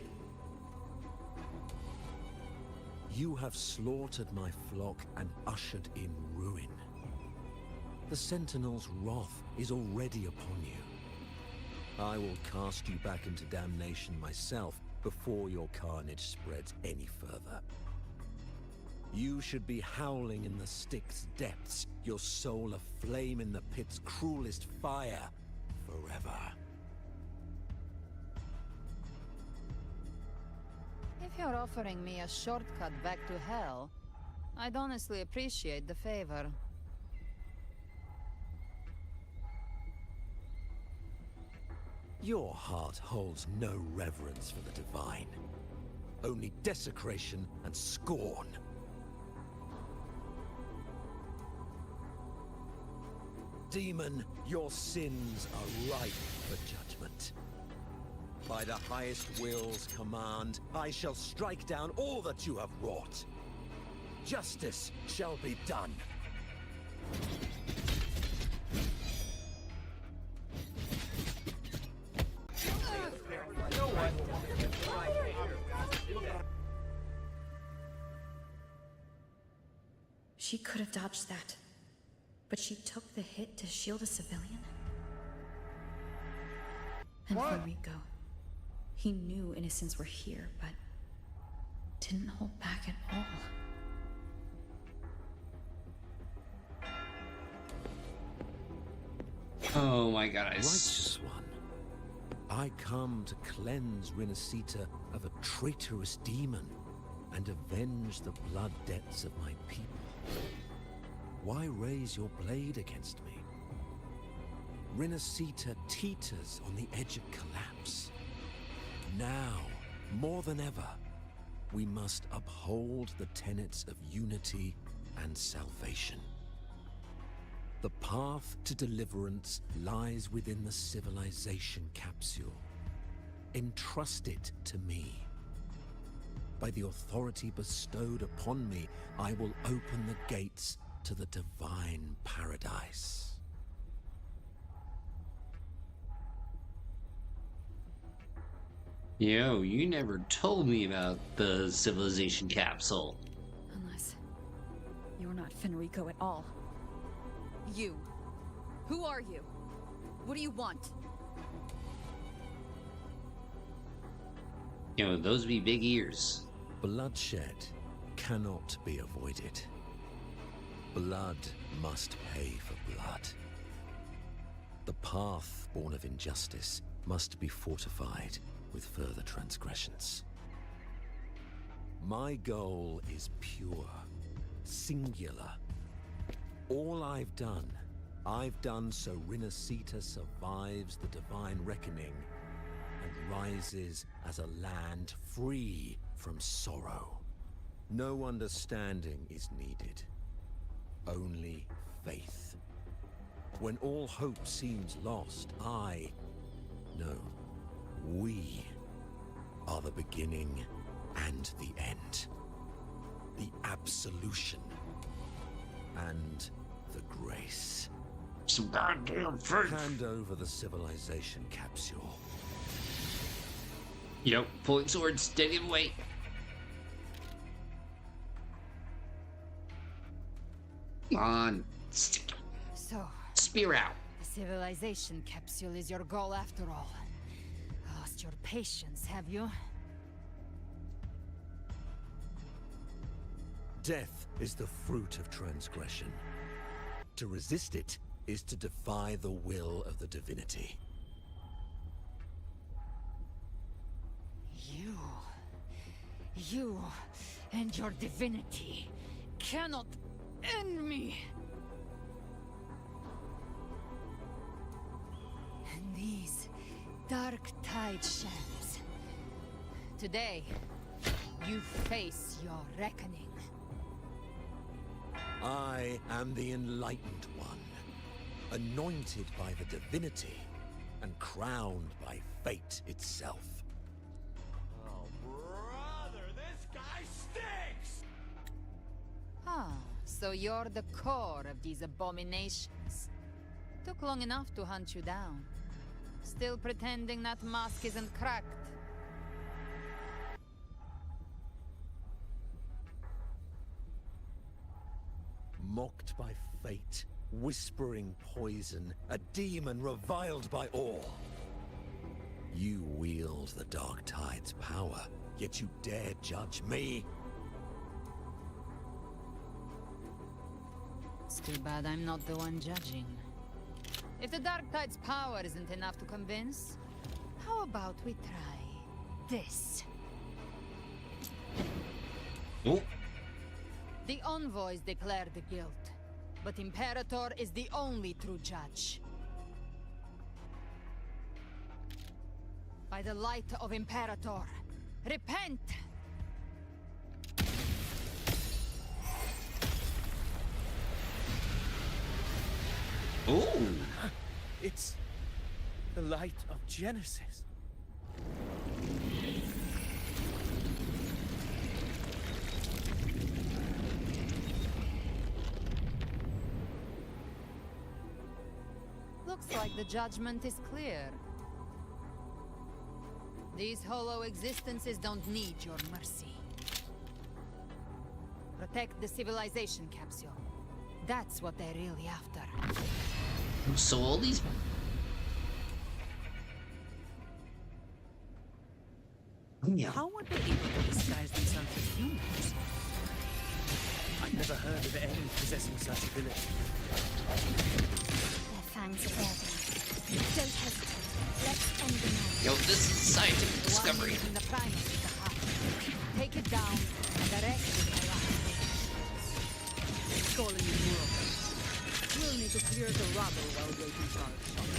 You have slaughtered my flock and ushered in ruin. The Sentinel's wrath is already upon you. I will cast you back into damnation myself before your carnage spreads any further. You should be howling in the Styx depths, your soul aflame in the pit's cruelest fire, forever. If you're offering me a shortcut back to hell, I'd honestly appreciate the favor. Your heart holds no reverence for the divine. Only desecration and scorn. Demon, your sins are ripe for judgment. By the highest will's command, I shall strike down all that you have wrought. Justice shall be done. She could have dodged that, but she took the hit to shield a civilian? And Fenrico, he knew innocents were here, but didn't hold back at all. Oh my god, Righteous one, I come to cleanse Rinascita of a traitorous demon and avenge the blood debts of my people. Why raise your blade against me? Rinascita teeters on the edge of collapse. Now, more than ever, we must uphold the tenets of unity and salvation. The path to deliverance lies within the civilization capsule. Entrust it to me. By the authority bestowed upon me, I will open the gates to the divine paradise. Yo, you never told me about the civilization capsule. Unless you're not Fenrico at all. You. Who are you? What do you want? You know, those be big ears. Bloodshed cannot be avoided. Blood must pay for blood. The path born of injustice must be fortified with further transgressions. My goal is pure, singular. All I've done so Rinascita survives the divine reckoning and rises as a land free from sorrow. No understanding is needed, only faith. When all hope seems lost, we are the beginning and the end. The absolution and the grace. Some goddamn faith. Hand over the civilization capsule. Yep, pulling swords, take it away. Come on, So, spear out. the civilization capsule is your goal after all. Lost your patience, have you? Death is the fruit of transgression. To resist it is to defy the will of the divinity. You and your divinity cannot end me. And these dark tide shells. Today, you face your reckoning. I am the Enlightened One, anointed by the divinity and crowned by fate itself. Ah, so you're the core of these abominations. Took long enough to hunt you down. Still pretending that mask isn't cracked. Mocked by fate, whispering poison, a demon reviled by all. You wield the Dark Tide's power, yet you dare judge me? It's too bad I'm not the one judging. If the Dark Tide's power isn't enough to convince, how about we try this? Oh. The envoys declare the guilt, but Imperator is the only true judge. By the light of Imperator, repent! Ooh! It's the light of Genesis. Looks like the judgment is clear. These hollow existences don't need your mercy. Protect the civilization capsule. That's what they're really after. So all these... Yeah. How would they even disguise themselves as humans? I've never heard of any possessing such ability. Their fangs are there. Don't hesitate. Let's end the night. Yo, this is scientific discovery. The primus is the heart. Take it down, and the rest is my last. Calling in more. We'll need to clear the rubble while waiting for our shot.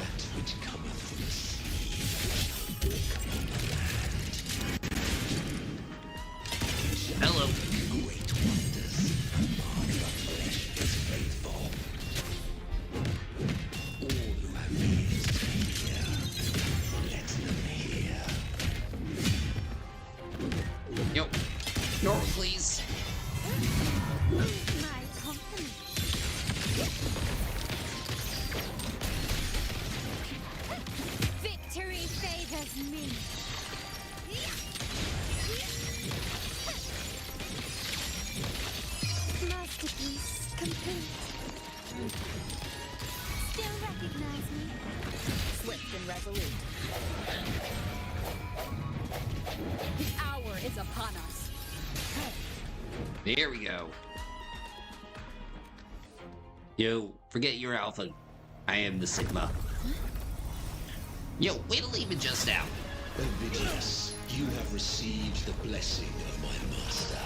That which cometh from the sea shall walk upon the land. Hello. Great wonders, mark the flesh is faithful. All who have ears to hear, let them hear. Yo, Nora, please. My compliment. Victory favors me. Masterpiece complete. Still recognize me? Swift and resolute. The hour is upon us. There we go. Yo, forget your alpha. I am the Sigma. Yo, wait till even just now. Ovidius, you have received the blessing of my master.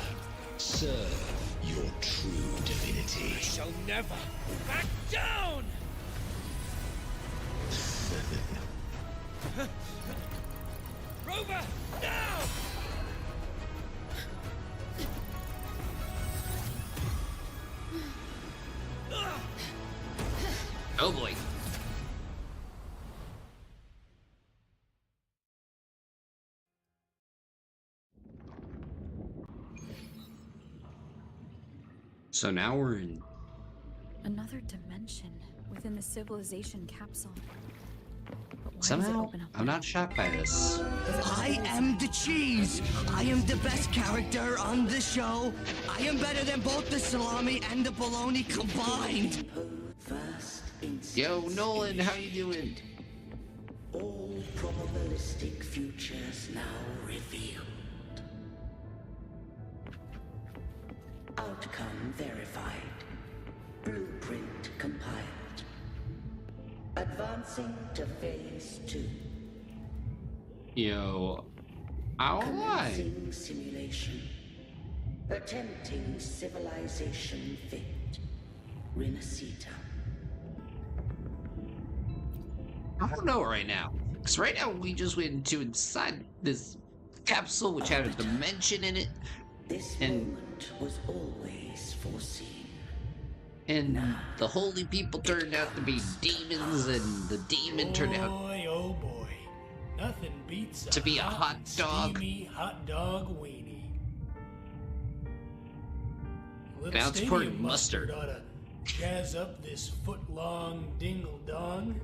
Serve your true divinity. I shall never back down! Rover, now! Oh boy. So now we're in... Another dimension within the civilization capsule. But why does it Somehow, open up I'm not shocked by this. I am the cheese. I am the best character on the show. I am better than both the salami and the bologna combined. Yo, Nolan, how you doing? All probabilistic futures now revealed. Outcome verified. Blueprint compiled. Advancing to phase 2. Yo, I won't lie. Commencing simulation. Attempting civilization fit. Rinascita. I don't know right now. Because right now we just went into inside this capsule which had a dimension in it. This moment was always foreseen. And the holy people turned out to be demons, and the demon turned out Oh boy. Nothing beats to be a hot dog. steamy hot dog weenie. A little Now it's pouring stadium mustard. ought to jazz up this foot-long dingle-dong.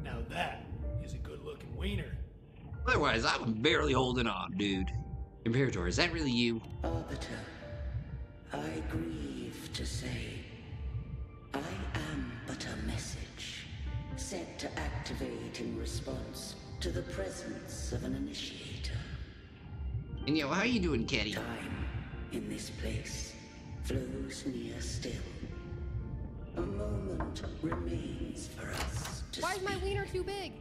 Now that is a good-looking wiener. Otherwise, I'm barely holding on, dude. Imperator, is that really you? Arbiter, I grieve to say, I am but a message, set to activate in response to the presence of an initiator. And yo, how you doing, Kenny? Time in this place flows near still. A moment remains for us to Why is my wiener too big?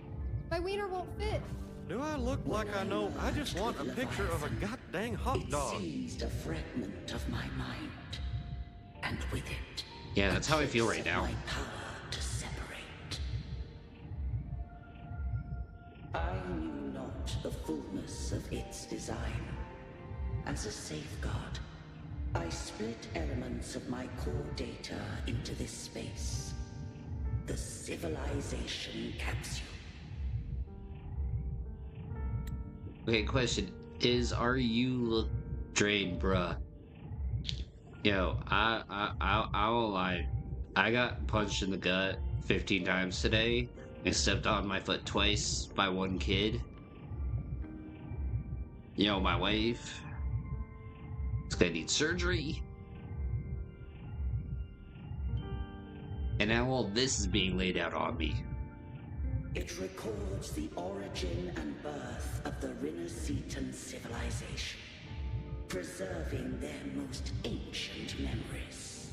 My wiener won't fit. Do I look like I know? I just want a picture of a goddamn hot dog. It seized a fragment of my mind, and with it, Yeah, that's how I feel right now. my power to separate. I knew not the fullness of its design. As a safeguard, I split elements of my core data into this space. The civilization capsule. Okay, question. Are you look drained, bruh? Yo, I won't lie. I got punched in the gut 15 times today and stepped on my foot twice by one kid. You know, my wife is gonna need surgery. And now all this is being laid out on me. It records the origin and birth of the Rinascitan civilization, preserving their most ancient memories.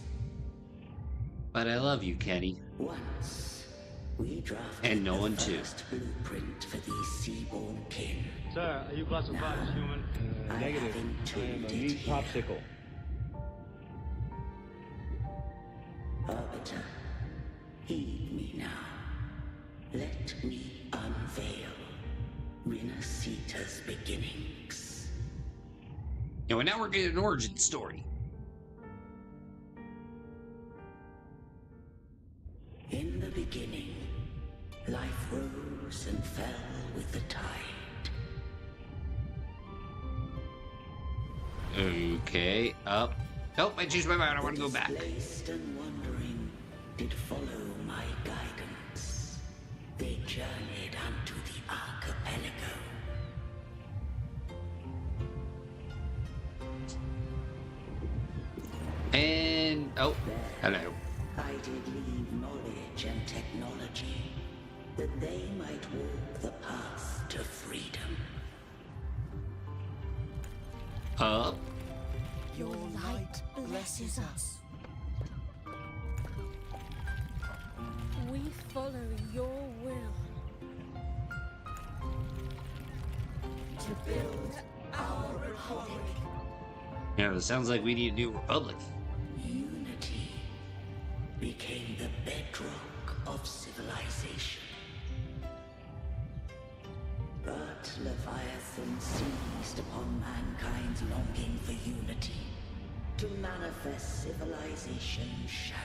But I love you, Kenny. Once, we drafted And no the one too. first blueprint for these seaborn kin. Sir, are you classified as human? Negative. I am a meat popsicle. Arbiter, heed me now. Let me unveil Rinascita's beginnings. You know, and now we're getting an origin story. In the beginning, life rose and fell with the tide. Okay, up. Nope, I changed my mind. I want to go back. Displaced and wandering did follow my guidance. They journeyed unto the archipelago. And oh, hello. I did leave knowledge and technology, that they might walk the path to freedom. Up. Your light blesses us. We follow your will. To build our republic. Yeah, it sounds like we need a new republic. Unity became the bedrock of civilization. But Leviathan seized upon mankind's longing for unity to manifest civilization's shadow.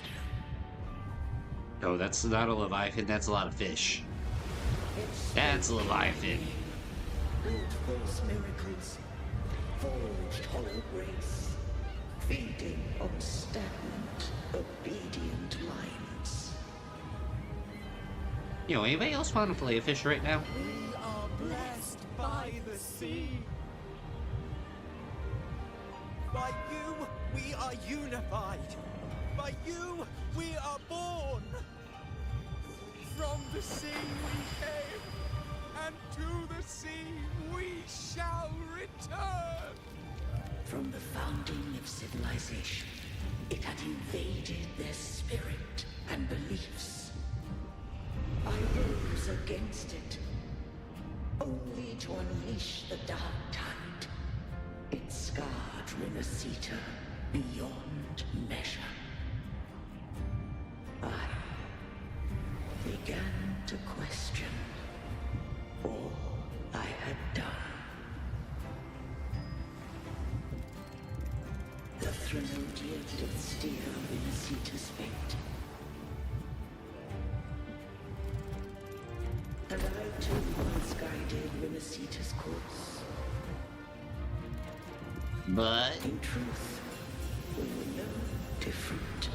Oh, that's not a Leviathan, that's a lot of fish. That's a Leviathan. Built false miracles, forged hollow grace, feeding on stagnant, obedient minds. You know, anybody else want to play a fish right now? We are blessed by the sea. By you, we are unified. By you, we are born. From the sea we came, and to the sea we shall return. From the founding of civilization It had invaded their spirit and beliefs. I rose against it, only to unleash the dark tide. It scarred Rinascita beyond measure. I began to question all I had done. The Threnodian did steer Rinascita's fate. And I too once guided Rinascita's course. But in truth, we were no different.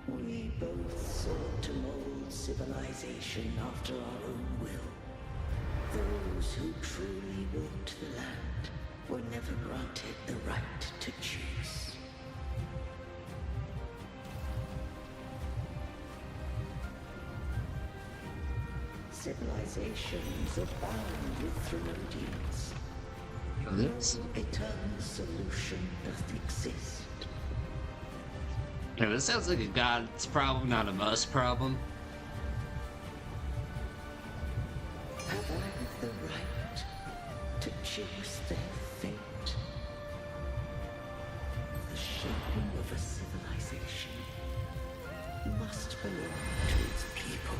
We both sought to mold civilization after our own will. Those who truly walked the land were never granted the right to choose. Civilizations abound with Threnodians. This? No eternal solution doth exist. Yeah, this sounds like a God's problem, not a us problem. Have I the right to choose their fate? The shaping of a civilization must belong to its people.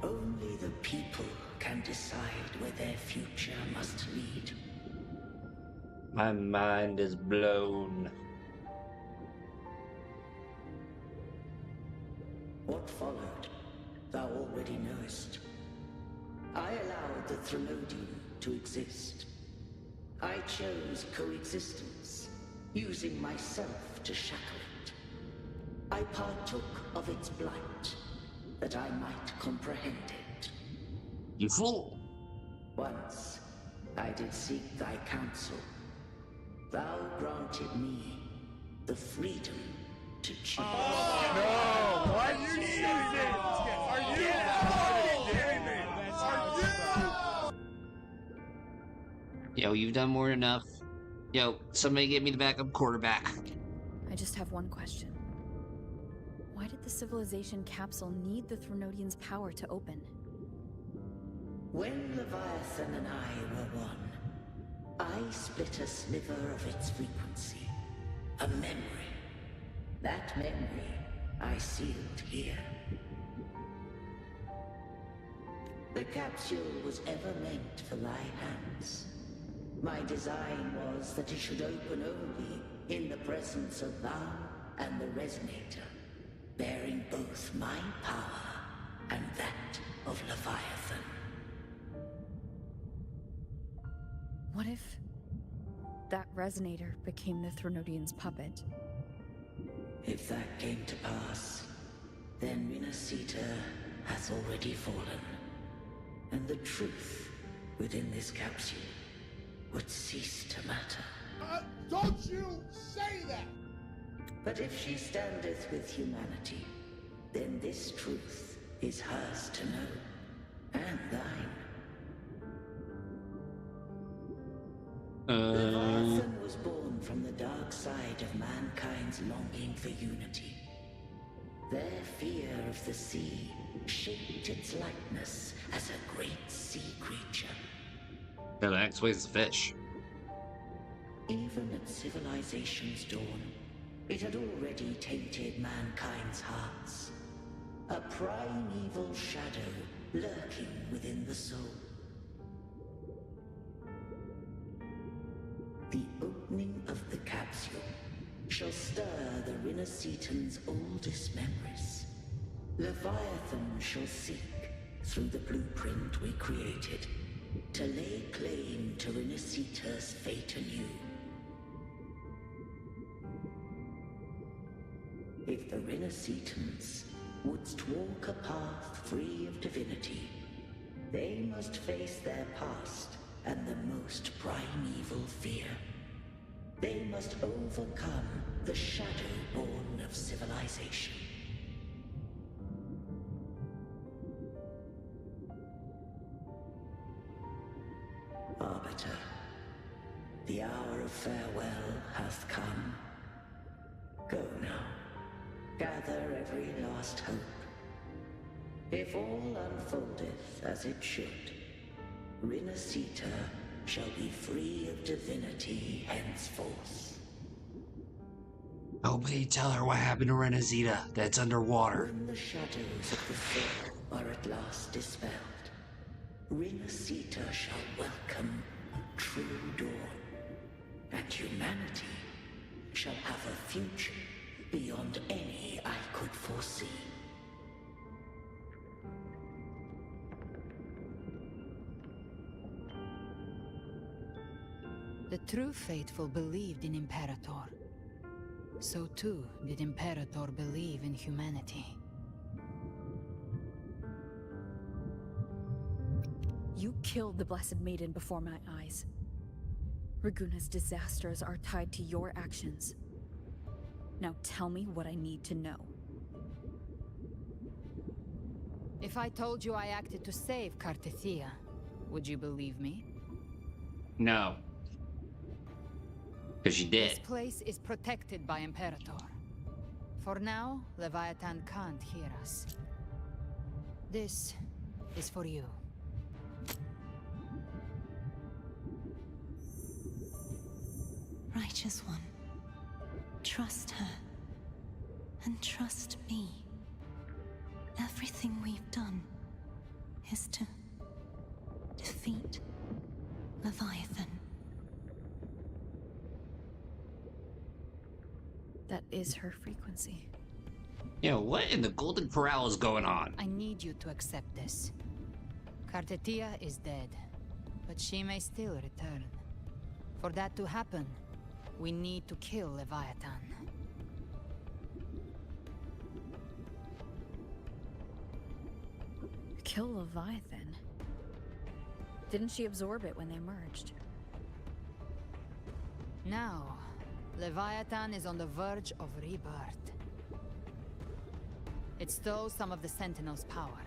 Only the people can decide where their future must lead. My mind is blown. What followed, thou already knowest. I allowed the Threnodian to exist. I chose coexistence, using myself to shackle it. I partook of its blight, that I might comprehend it. You fool! Once, I did seek thy counsel. Thou granted me the freedom to choose. Oh, no! Are you serious? Are you fucking kidding me? Are you? Yo, you've done more than enough. Yo, somebody get me the backup quarterback. I just have one question. Why did the civilization capsule need the Threnodian's power to open? When Leviathan and I were one, I split a sliver of its frequency. A memory. That memory I sealed here. The capsule was ever meant for thy hands. My design was that it should open only in the presence of thou and the Resonator, bearing both my power and that of Leviathan. What if that Resonator became the Threnodian's puppet? If that came to pass, then Rinascita has already fallen, and the truth within this capsule would cease to matter. Don't you say that! But if she standeth with humanity, then this truth is hers to know, and thine. Leviathan was born from the dark side of mankind's longing for unity. Their fear of the sea shaped its likeness as a great sea creature. That explains the fish. Even at civilization's dawn, it had already tainted mankind's hearts. A primeval shadow lurking within the soul. The opening of the capsule shall stir the Rinascitan's oldest memories. Leviathan shall seek, through the blueprint we created, to lay claim to Rinascita's fate anew. If the Rinascitans wouldst walk a path free of divinity, they must face their past and the most primeval fear. They must overcome the shadow born of civilization. Arbiter, the hour of farewell hath come. Go now, gather every last hope. If all unfoldeth as it should, Rinascita shall be free of divinity henceforth. Nobody tell her what happened to Rinascita that's underwater. When the shadows of the fall are at last dispelled, Rinascita shall welcome a true dawn, and humanity shall have a future beyond any I could foresee. The true faithful believed in Imperator. So too did Imperator believe in humanity. You killed the Blessed Maiden before my eyes. Raguna's disasters are tied to your actions. Now tell me what I need to know. If I told you I acted to save Cartethia, would you believe me? No. Because she did. This place is protected by Imperator. For now, Leviathan can't hear us. This is for you. Righteous One, trust her, and trust me. Everything we've done is to defeat Leviathan. That is her frequency. Yeah, what in the Golden Corral is going on? I need you to accept this. Cartethia is dead, but she may still return. For that to happen, we need to kill Leviathan. Kill Leviathan? Didn't she absorb it when they merged? Now, Leviathan is on the verge of rebirth. It stole some of the Sentinel's power.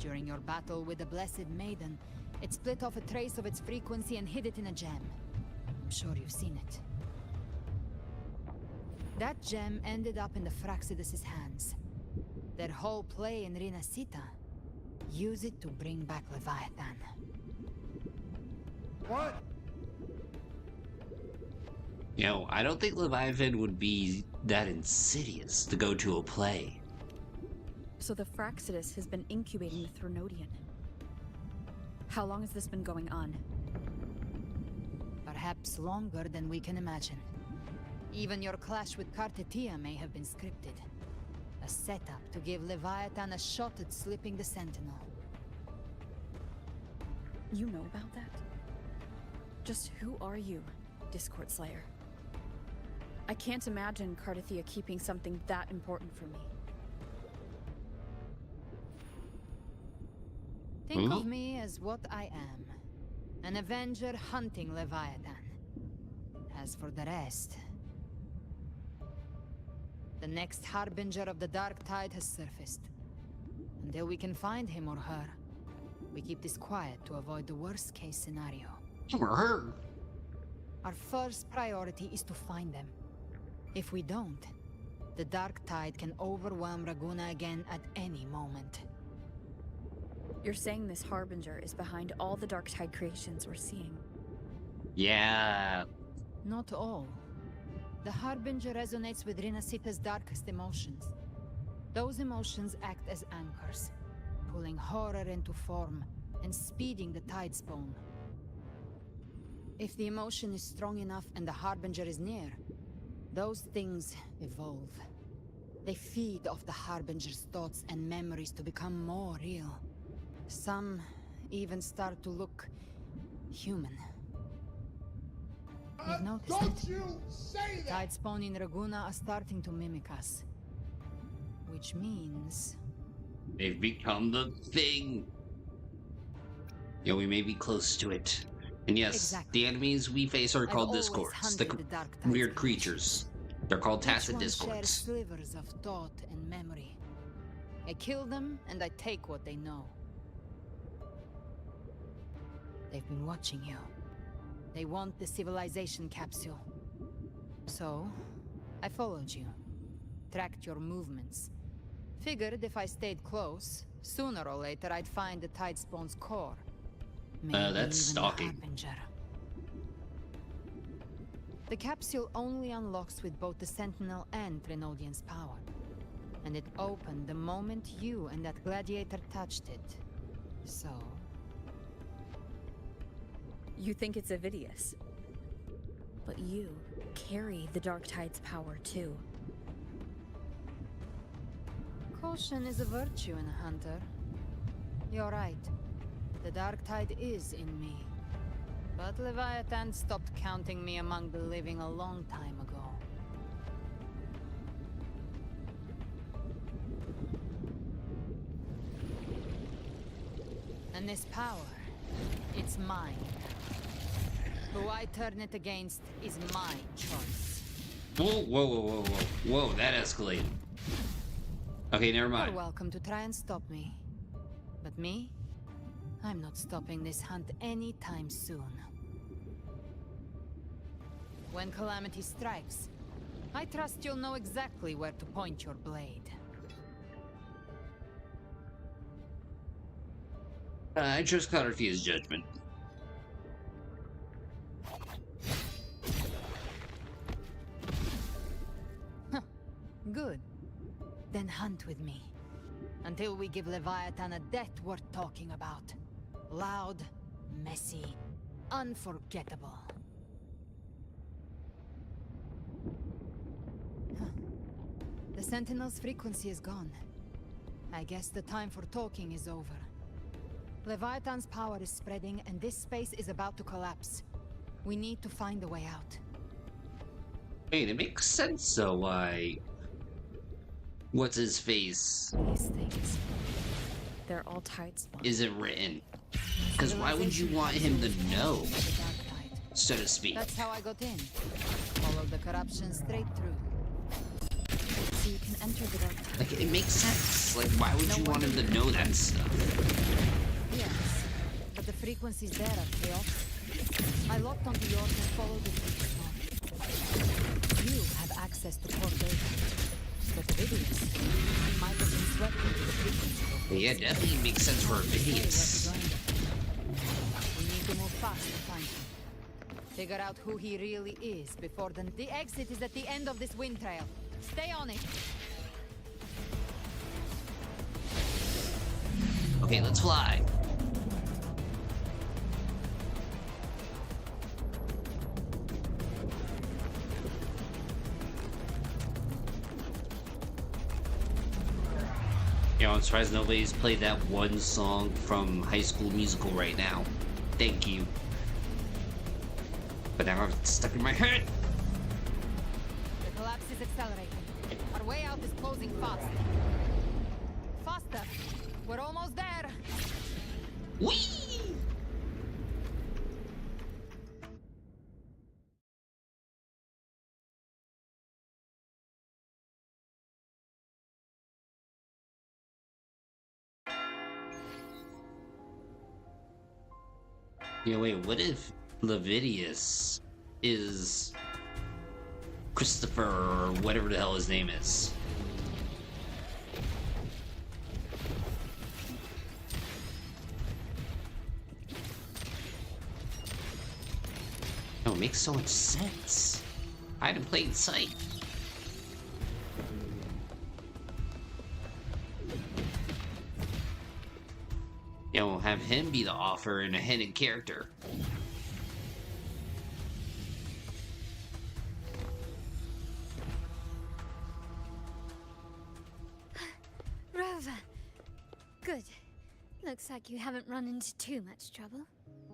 During your battle with the Blessed Maiden, it split off a trace of its frequency and hid it in a gem. I'm sure you've seen it. That gem ended up in the Fraxidus' hands. Their whole play in Rinascita, use it to bring back Leviathan. What? You know, I don't think Leviathan would be that insidious to go to a play. So the Fraxidus has been incubating the Thronodian. How long has this been going on? Perhaps longer than we can imagine. Even your clash with Cartethia may have been scripted. A setup to give Leviathan a shot at slipping the Sentinel. You know about that? Just who are you, Discord Slayer? I can't imagine Cartethia keeping something that important from me. Think of me as what I am. An Avenger hunting Leviathan. As for the rest... The next Harbinger of the Dark Tide has surfaced. Until we can find him or her, we keep this quiet to avoid the worst-case scenario. Him or her? Our first priority is to find them. If we don't, the Dark Tide can overwhelm Raguna again at any moment. You're saying this Harbinger is behind all the Dark Tide creations we're seeing? Yeah. Not all. The Harbinger resonates with Rinascita's darkest emotions. Those emotions act as anchors, pulling horror into form and speeding the tide spawn. If the emotion is strong enough and the Harbinger is near, those things evolve. They feed off the Harbinger's thoughts and memories to become more real. Some even start to look human. You've noticed Don't it. you say that! Tide spawn in Raguna are starting to mimic us. Which means... They've become the thing. Yeah, we may be close to it. And yes, Exactly. the enemies we face are called always discords. hunted the Dark Tide's Weird creatures. They're called tacit Each one shares discords. slivers of thought and memory. I kill them, and I take what they know. They've been watching you. They want the civilization capsule. So, I followed you. Tracked your movements. Figured if I stayed close, sooner or later I'd find the Tidespawn's core. Maybe That's even stalking. The Harbinger. The capsule only unlocks with both the Sentinel and Trinodian's power. And it opened the moment you and that gladiator touched it. So... You think it's Avidius. But you carry the Dark Tide's power too. Caution is a virtue in a hunter. You're right. The Dark Tide is in me. But Leviathan stopped counting me among the living a long time ago. And this power, it's mine. Who I turn it against is my choice. Whoa, whoa, whoa, whoa, whoa. Whoa, that escalated. Okay, never mind. You're welcome to try and stop me. But me? I'm not stopping this hunt anytime soon. When calamity strikes, I trust you'll know exactly where to point your blade. I trust Connor-Fuse's judgment. Good. Then hunt with me. Until we give Leviathan a death worth talking about. Loud, messy, unforgettable. The Sentinel's frequency is gone. I guess the time for talking is over. Leviathan's power is spreading, and this space is about to collapse. We need to find a way out. Wait, it makes sense though why... What's his face? These things. They're all Tidespawn. Isn't written. Because why would you want him to know? So to speak. That's how I got in. Followed the corruption straight through. So you can enter the Dark Tide. Like, it makes sense. Like, why would you want him to know that stuff? Yes, but the frequencies there are chaotic. I locked onto yours and followed the frequency. You have access to core data. But Avidius, he might have been swept into the frequency. Yeah, definitely makes sense for Avidius. We need to move fast to find him. Figure out who he really is before then. The exit is at the end of this wind trail. Stay on it. Okay, let's fly. You know, I'm surprised nobody's played that one song from High School Musical right now. Thank you. But now it's stuck in my head. The collapse is accelerating. Our way out is closing fast. Faster. We're almost there. Whee! Yeah, wait, what if Levidius is Christopher or whatever the hell his name is? No, it makes so much sense. Hide in plain sight. You know, have him be the author and a hidden character. Rover. Good. Looks like you haven't run into too much trouble.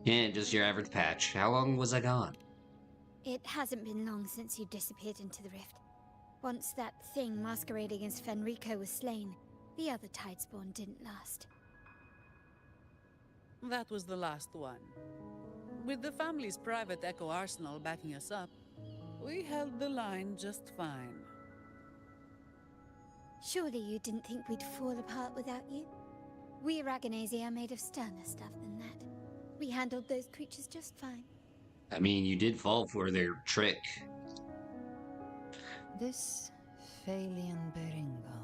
Yeah, just your average patch. How long was I gone? It hasn't been long since you disappeared into the rift. Once that thing masquerading as Fenrico was slain, the other Tidespawn didn't last. That was the last one. With the family's private Echo arsenal backing us up, we held the line just fine. Surely you didn't think we'd fall apart without you? We Aragonese are made of sterner stuff than that. We handled those creatures just fine. I mean, you did fall for their trick. This Phalian Beringo.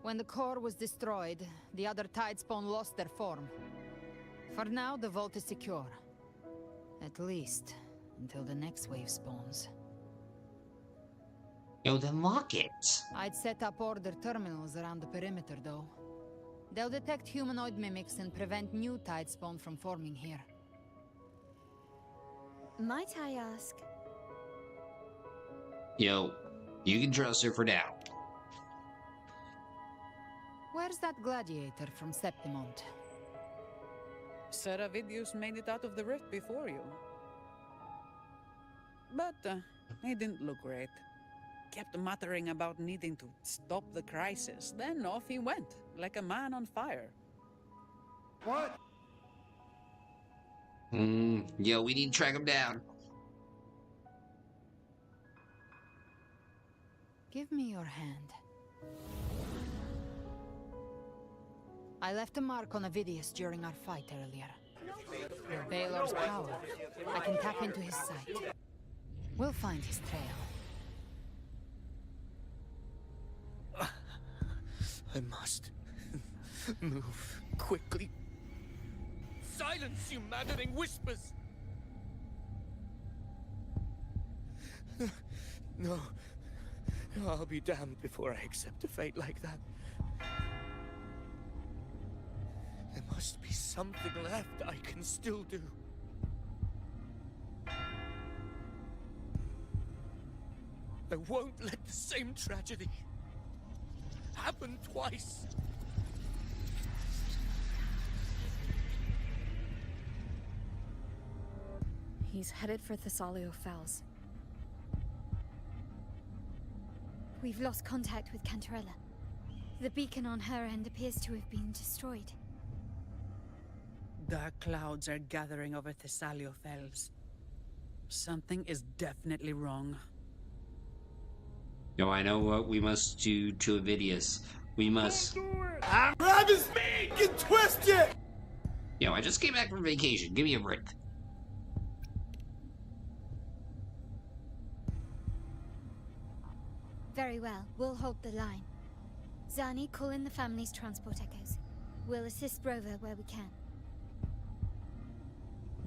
When the core was destroyed, the other Tidespawn lost their form. For now, the vault is secure. At least, until the next wave spawns. Yo, then lock it. I'd set up order terminals around the perimeter, though. They'll detect humanoid mimics and prevent new Tidespawn from forming here. Might I ask? Yo, you can trust her for now. Where's that gladiator from Septimont? Seravidius made it out of the rift before you. But he didn't look great. Kept muttering about needing to stop the crisis. Then off he went, like a man on fire. What? Yo, we need to track him down. Give me your hand. I left a mark on Avidius during our fight earlier. Baylor's power. I can tap into his sight. We'll find his trail. I must move quickly. Silence, you maddening whispers! No. I'll be damned before I accept a fate like that. There must be something left I can still do. I won't let the same tragedy happen twice. He's headed for Thessalio Fells. We've lost contact with Cantarella. The beacon on her end appears to have been destroyed. Dark clouds are gathering over Thessalio Fells. Something is definitely wrong. Yo, I know what we must do to Avidius. We must... Grab his meat! Get twisted! Yo, I just came back from vacation. Give me a break. Very well, we'll hold the line. Zani, call in the family's transport echoes. We'll assist Rover where we can.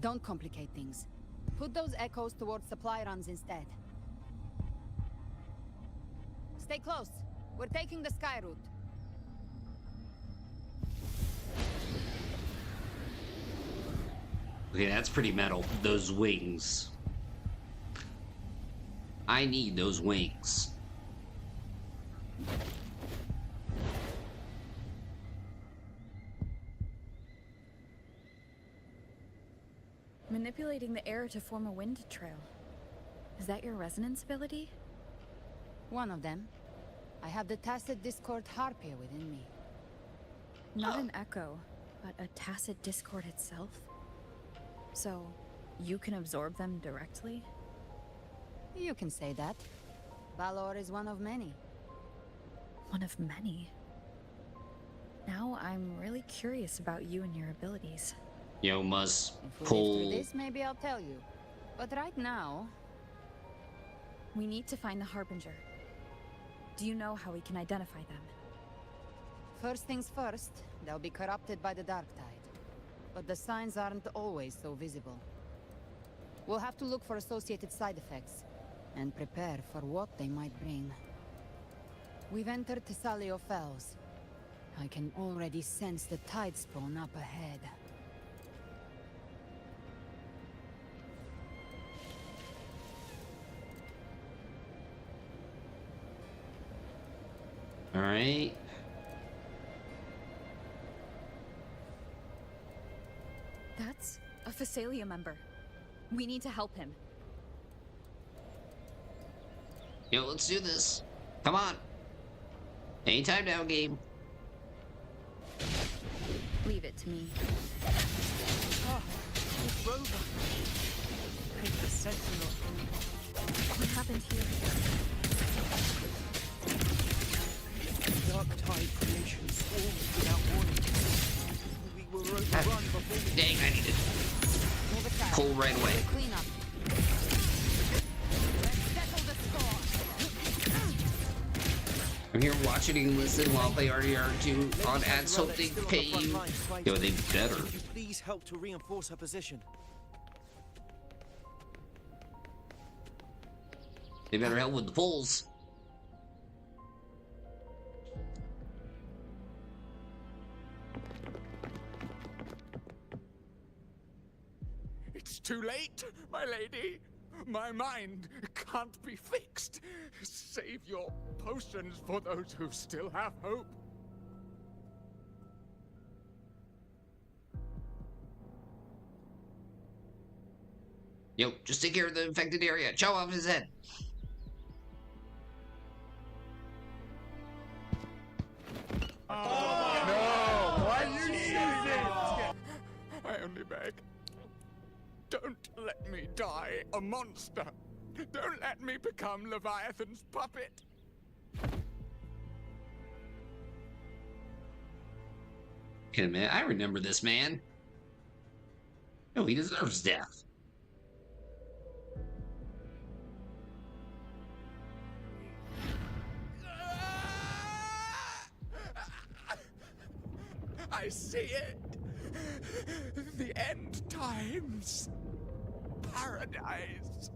Don't complicate things. Put those echoes towards supply runs instead. Stay close. We're taking the sky route. Okay, that's pretty metal. Those wings. I need those wings. Manipulating the air to form a wind trail. Is that your resonance ability? One of them. I have the Tacit Discord Harpia within me. Not an echo, but a Tacit Discord itself? So, you can absorb them directly? You can say that. Valor is one of many. One of many? Now I'm really curious about you and your abilities. Yo, must If we live pull... through this, maybe I'll tell you. But right now... We need to find the Harbinger. Do you know how we can identify them? First things first, they'll be corrupted by the Dark Tide. But the signs aren't always so visible. We'll have to look for associated side effects, and prepare for what they might bring. We've entered Thessalio Fells. I can already sense the Tidespawn up ahead. Alright. That's a Phasalia member. We need to help him. Yo, let's do this. Come on. Anytime now, game. Leave it to me. Ah, it's Rover. It's the Sentinel. What happened here? Dark tide creation swarmed without warning. We were overrun before we... Dang, I need to pull right away. Clean up. Let's settle the score. I'm here watching and listening while they RDR2 on ads. Hope they pay you. Yo, they better. Could you please help to reinforce our position? They better help with the pulls. It's too late, my lady. My mind can't be fixed. Save your potions for those who still have hope. Yo, just take care of the infected area. Chow off his head. No! Why you choose it? I only beg. Don't let me die a monster. Don't let me become Leviathan's puppet. Wait a minute, I remember this man. No, he deserves death. I see it. The end times. Paradise.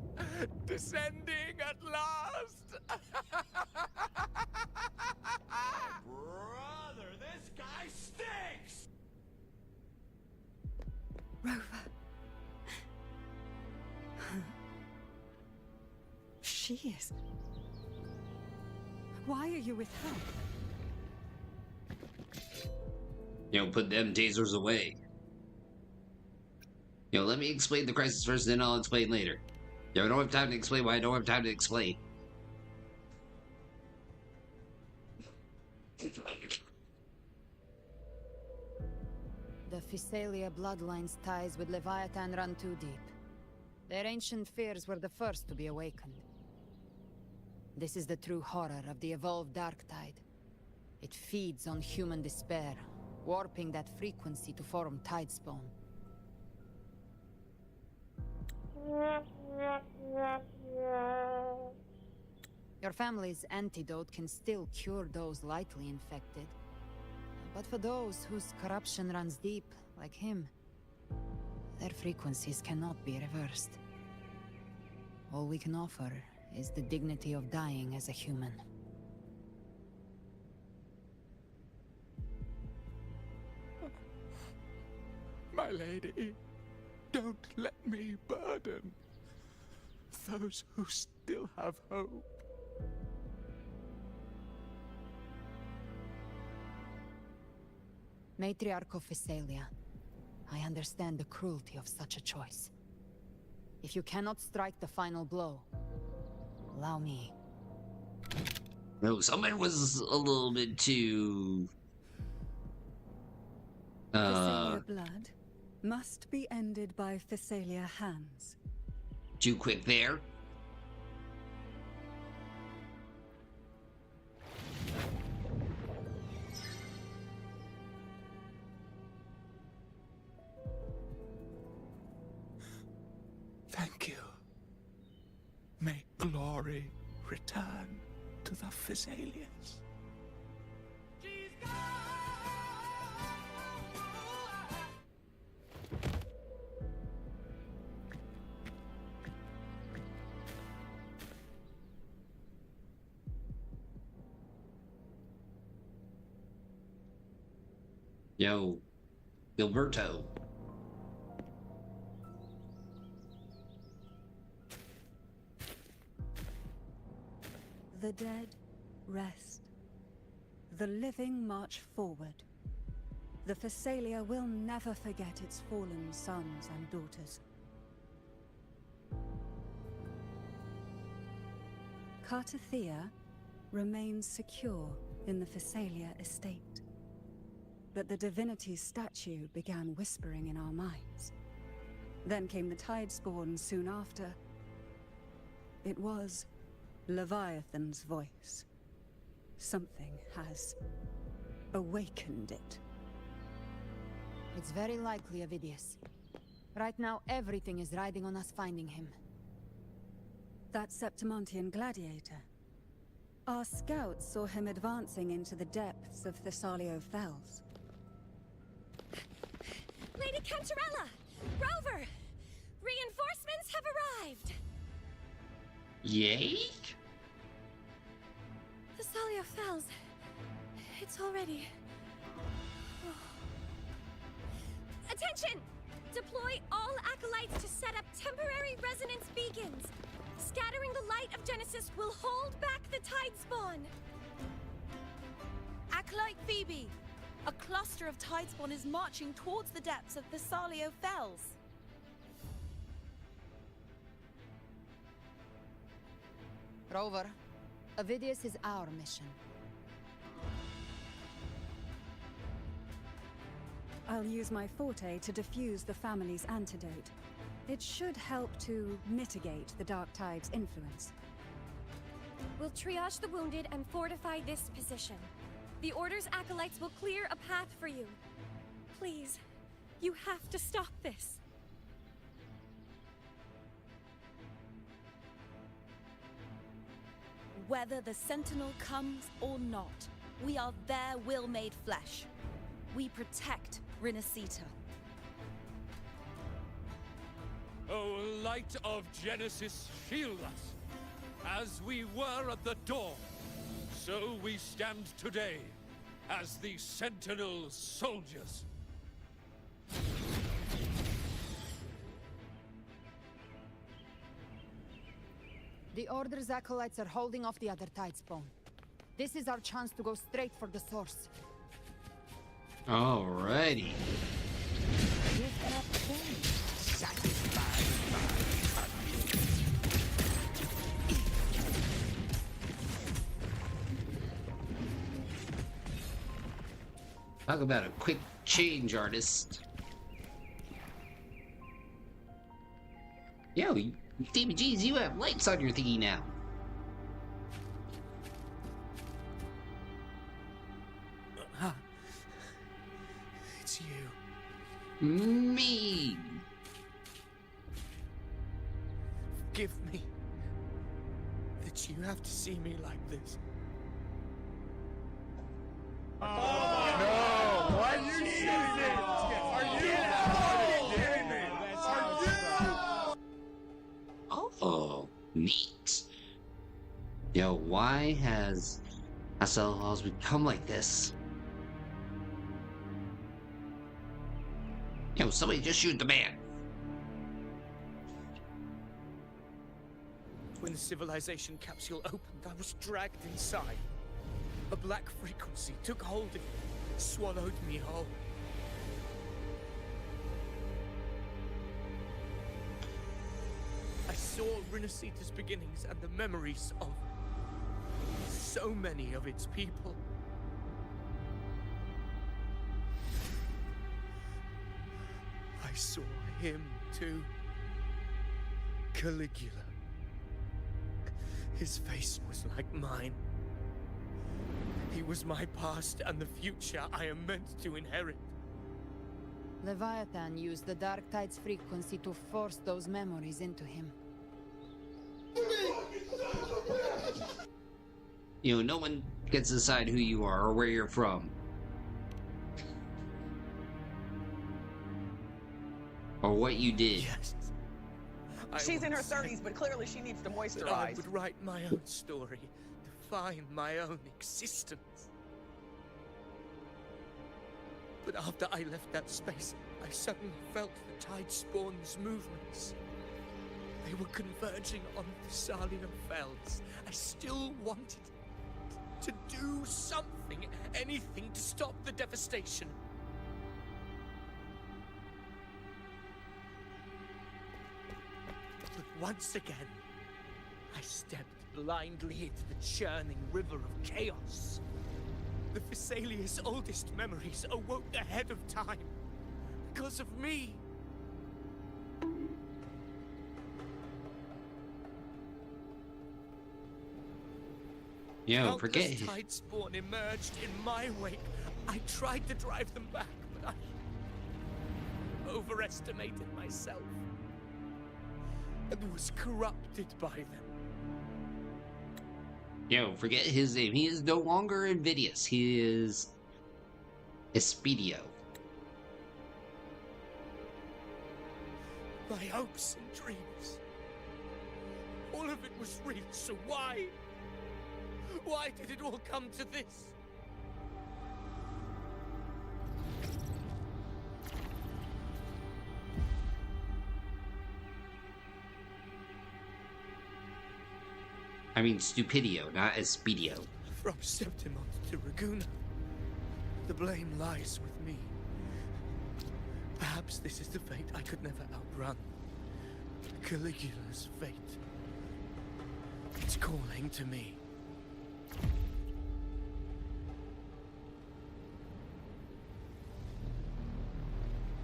Descending at last. Brother, this guy stinks! Rover. She is. Why are you with her? You know, put them tasers away. You know, let me explain the crisis first, then I'll explain later. You know, I don't have time to explain why I don't have time to explain. The Physalia bloodline's ties with Leviathan run too deep. Their ancient fears were the first to be awakened. This is the true horror of the evolved dark tide. It feeds on human despair, warping that frequency to form tidespawn. Your family's antidote can still cure those lightly infected. But for those whose corruption runs deep, like him, their frequencies cannot be reversed. All we can offer is the dignity of dying as a human. My lady, don't let me burden those who still have hope. Matriarch of Physalia, I understand the cruelty of such a choice. If you cannot strike the final blow, allow me. No, somebody was a little bit too... Physalia blood must be ended by Physalia hands. Too quick there. Thank you. May glory return to the Physalians. Yo, Gilberto. The dead rest. The living march forward. The Physalia will never forget its fallen sons and daughters. Cartathea remains secure in the Phasalia estate. But the divinity's statue began whispering in our minds. Then came the Tidespawn soon after. It was Leviathan's voice. Something has awakened it. It's very likely, Avidius. Right now, everything is riding on us finding him. That Septimontian gladiator. Our scouts saw him advancing into the depths of Thessalio Fells. Lady Cantarella! Rover! Reinforcements have arrived! Yay? Thessalio Fells. It's already... Attention! Deploy all acolytes to set up temporary resonance beacons. Scattering the light of Genesis will hold back the Tidespawn. Acolyte Phoebe, a cluster of Tidespawn is marching towards the depths of Thessalio Fells. Rover, Avidius is our mission. I'll use my forte to defuse the family's antidote. It should help to mitigate the Dark Tide's influence. We'll triage the wounded and fortify this position. The Order's acolytes will clear a path for you. Please, you have to stop this. Whether the Sentinel comes or not, we are their will made flesh. We protect Rinascita. O light of Genesis, shield us. As we were at the dawn, so we stand today as the Sentinel soldiers. The Order's acolytes are holding off the other Tidespawn. This is our chance to go straight for the source. Alrighty. Talk about a quick change artist. Yo, DBGs, you have lights on your thingy now. It's you. Me. Forgive me that you have to see me like this. No! What? You choosing? Are you kidding me? Oh, neat. Yo, why has SL become like this? Yo, somebody just shoot the man. When the civilization capsule opened, I was dragged inside. A black frequency took hold of me, swallowed me whole. I saw Rinascita's beginnings and the memories of so many of its people. I saw him too. Caligula. His face was like mine. He was my past and the future I am meant to inherit. Leviathan used the Dark Tide's frequency to force those memories into him. You know, no one gets to decide who you are or where you're from. Or what you did. Yes. She's in her 30s, but clearly she needs to moisturize. I would write my own story, define my own existence. But after I left that space, I suddenly felt the Tidespawn's movements. They were converging on Thessalio Fells. I still wanted to do something, anything to stop the devastation. But once again, I stepped blindly into the churning river of chaos. The Thessalia's oldest memories awoke ahead of time because of me. Yo, forget Countless Tidespawn emerged in my wake. I tried to drive them back, but I overestimated myself and was corrupted by them. Yo, forget his name. He is no longer Invidious. He is Espedio. My hopes and dreams. All of it was real, so why? Why did it all come to this? I mean, Stupidio, not Espedio. From Septimont to Reuniting, the blame lies with me. Perhaps this is the fate I could never outrun. Caligula's fate. It's calling to me.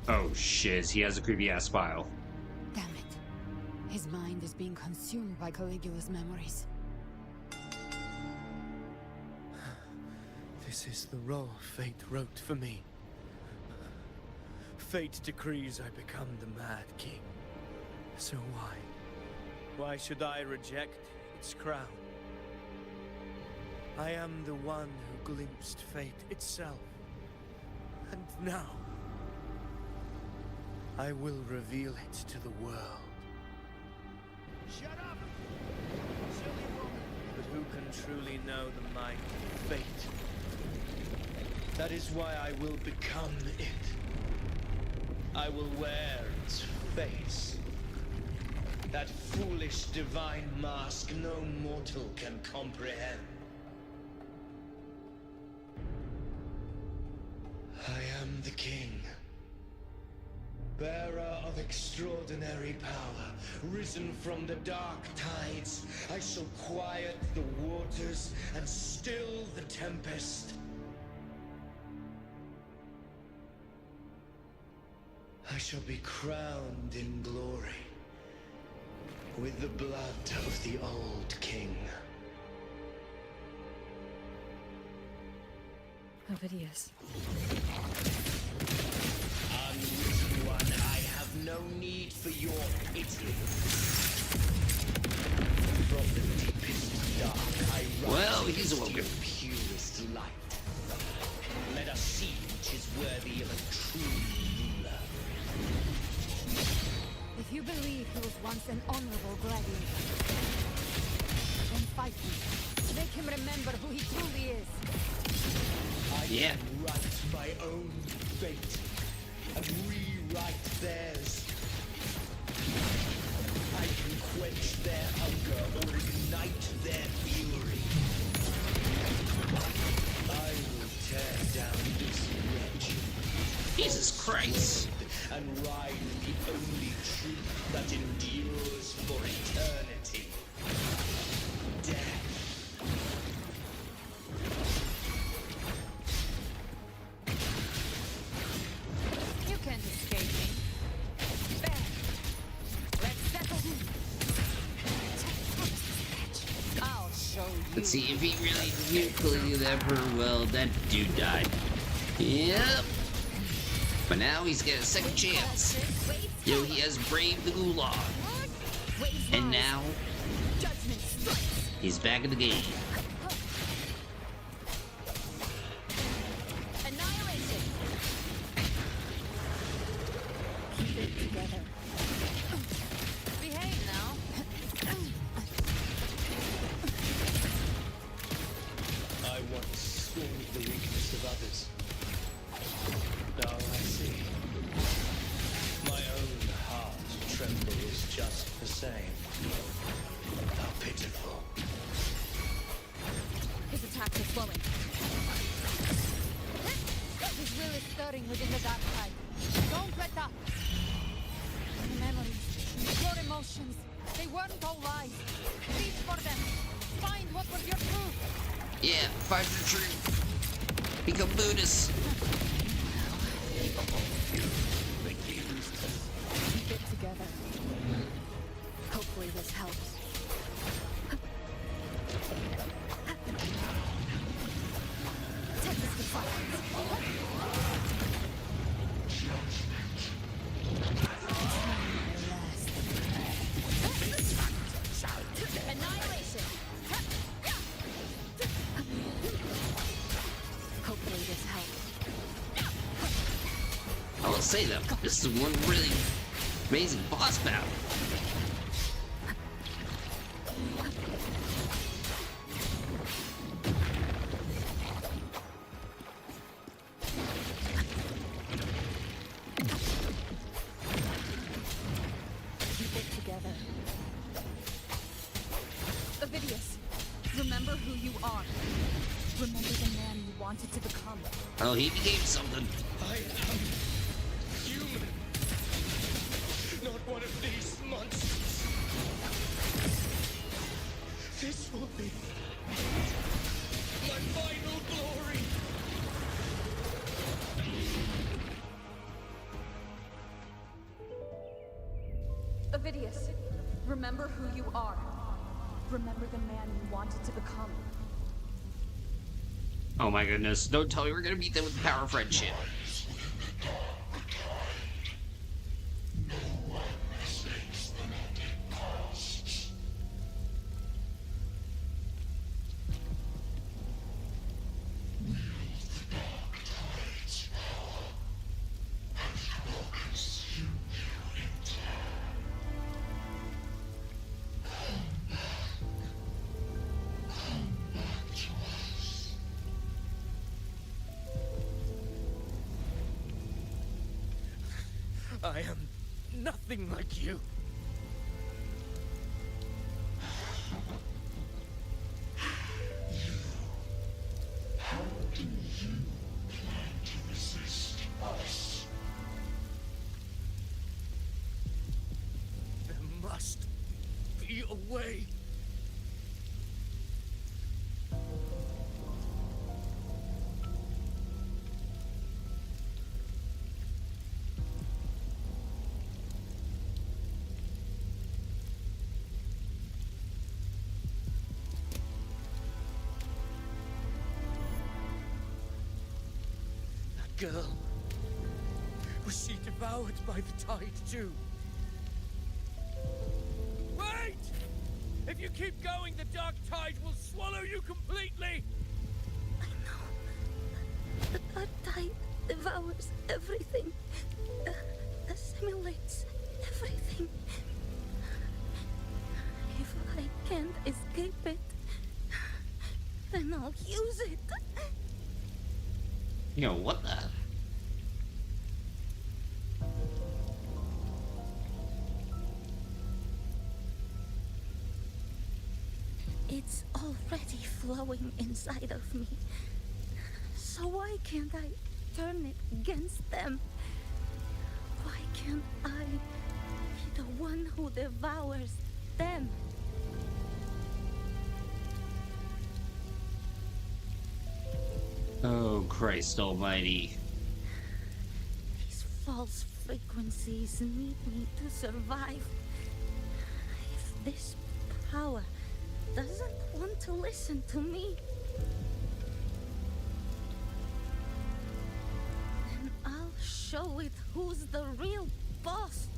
Oh shiz, he has a creepy ass file. Damn it. His mind is being consumed by Caligula's memories. This is the role fate wrote for me. Fate decrees I become the Mad King. So why? Why should I reject its crown? I am the one who glimpsed fate itself. And now, I will reveal it to the world. Shut up! Silly woman! But who can truly know the might of fate? That is why I will become it. I will wear its face. That foolish divine mask no mortal can comprehend. I am the king. Bearer of extraordinary power, risen from the dark tides, I shall quiet the waters and still the tempest. I shall be crowned in glory with the blood of the old king. Ovidius. Unwritten one, I have no need for your pity. From the deepest dark, I rise. Well, he's awoken. Purest light. Let us see which is worthy of a true ruler. If you believe he was once an honorable gladiator, then fight him. Make him remember who he truly is. I can write my own fate and rewrite theirs. I can quench their hunger or ignite their fury. I will tear down this wretch. Jesus Christ. And ride the only truth that endures for eternity. Death. You can't escape me. There. Let's settle him. I'll show you. Let's see, if he really knew Caligula the Emperor, well, that dude died. Yep. But now he's got a second chance. Yo, he has braved the gulag. And now, he's back in the game. Annihilation. Keep it together. Behave now. I once scorned the weakness of others. Now I see. My own heart trembles just the same. How pitiful. His attack is flowing. His will is stirring within the dark tide. Don't let up. Your memories, your emotions, they weren't all lies. Reach for them. Yeah, find the tree. Become Buddhist. Keep it together. Hopefully this helps. Take this with silence. Annihilation. Hopefully this helps. I will say that this is one really amazing boss battle. Keep it together. Ovidius, remember who you are. Remember the man you wanted to become. Oh, he became something. I am human. Not one of these monsters. This will be my final glory. Ovidius, remember who you are. Remember the man you wanted to become. Oh my goodness. Don't tell me we're gonna beat them with the power of friendship. I am nothing like you. How do you plan to resist us? There must be a way. Girl. Was she devoured by the tide too? Wait! If you keep going, the dark tide will swallow you completely! The dark tide devours everything. Assimilates everything. If I can't escape it, then I'll use it. You know, what the? It's already flowing inside of me. So why can't I turn it against them? Why can't I be the one who devours them? Oh, Christ almighty. These false frequencies need me to survive. If this power doesn't want to listen to me, then I'll show it who's the real boss.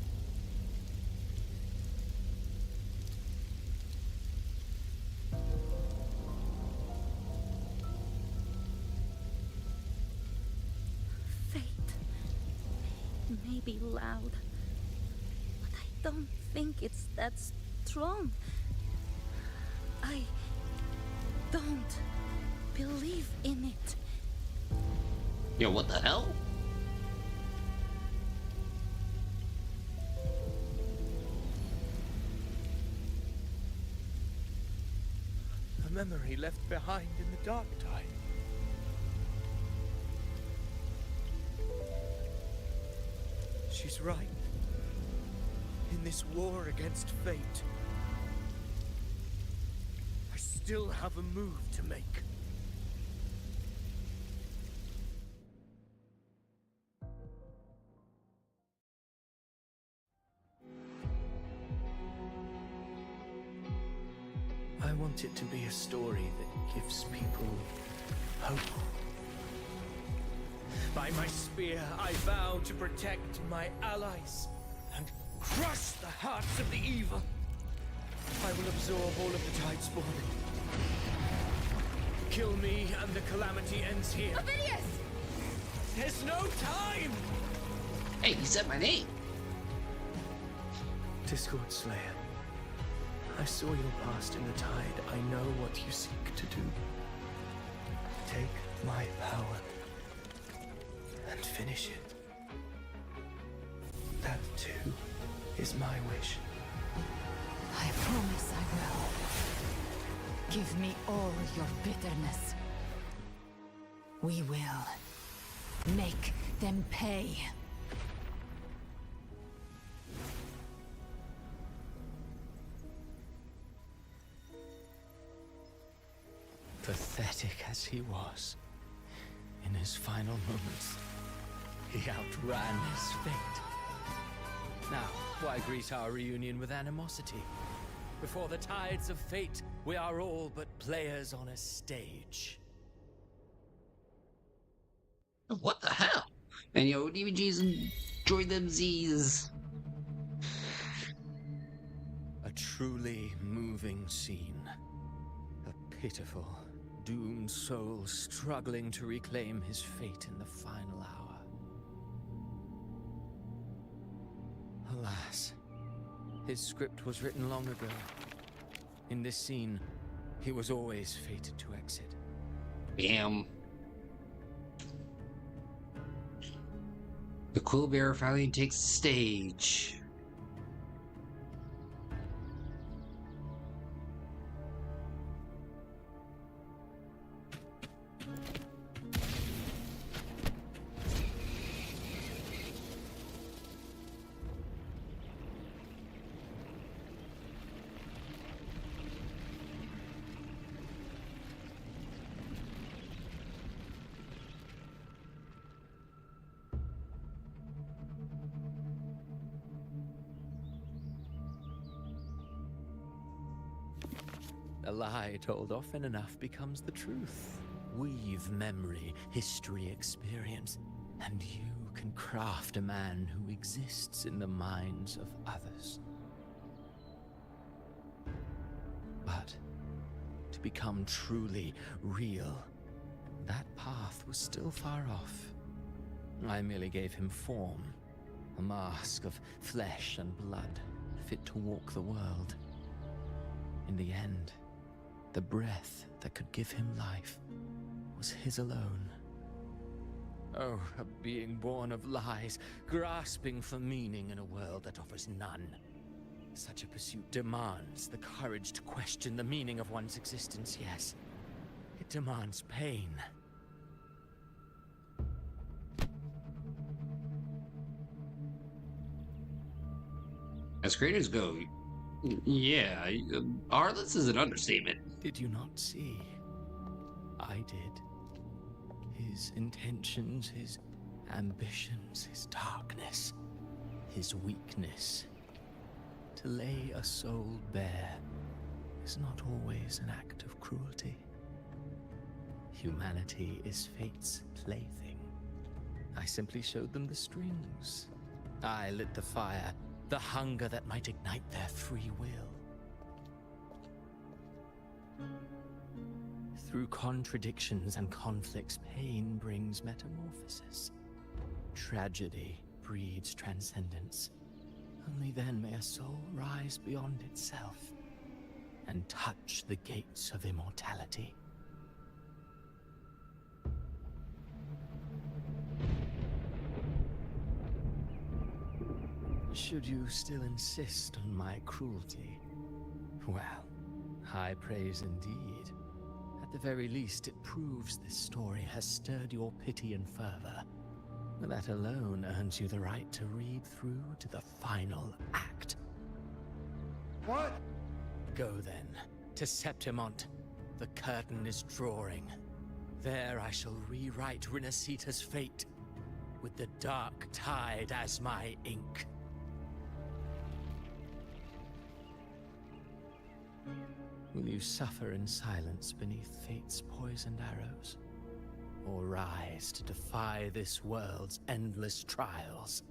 May be loud, but I don't think it's that strong. I don't believe in it. Yo, what the hell? A memory left behind in the dark tide. She's right. In this war against fate, I still have a move to make. want it to be a story that gives people hope. By my spear, I vow to protect my allies and crush the hearts of the evil. I will absorb all of the Tidespawn. Kill me and the calamity ends here. Ovidius! There's no time! Hey, you said my name! Discord Slayer, I saw your past in the tide. I know what you seek to do. Take my power and finish it. That too is my wish. I promise I will. Give me all your bitterness. We will make them pay. Pathetic as he was, in his final moments, he outran his fate. Now, why greet our reunion with animosity? Before the tides of fate, we are all but players on a stage. What the hell? And yo, DVGs enjoy them Z's. A truly moving scene. A pitiful, doomed soul struggling to reclaim his fate in the final hour. Alas, his script was written long ago. In this scene, he was always fated to exit. Bam. The Quillbearer finally takes the stage. A lie told often enough becomes the truth. Weave memory, history, experience, and you can craft a man who exists in the minds of others. But to become truly real, that path was still far off. I merely gave him form, a mask of flesh and blood, fit to walk the world. In the end, the breath that could give him life was his alone. Oh, a being born of lies, grasping for meaning in a world that offers none. Such a pursuit demands the courage to question the meaning of one's existence, yes. It demands pain. As creators go, yeah, Arliss is an understatement. Did you not see? I did. His intentions, his ambitions, his darkness, his weakness. To lay a soul bare is not always an act of cruelty. Humanity is fate's plaything. I simply showed them the strings. I lit the fire, the hunger that might ignite their free will. Through contradictions and conflicts, pain brings metamorphosis. Tragedy breeds transcendence. Only then may a soul rise beyond itself and touch the gates of immortality. Should you still insist on my cruelty? Well, high praise indeed. At the very least, it proves this story has stirred your pity and fervor. That alone earns you the right to read through to the final act. What? Go then, to Septimont. The curtain is drawing. There I shall rewrite Rinascita's fate, with the dark tide as my ink. Will you suffer in silence beneath fate's poisoned arrows? Or rise to defy this world's endless trials?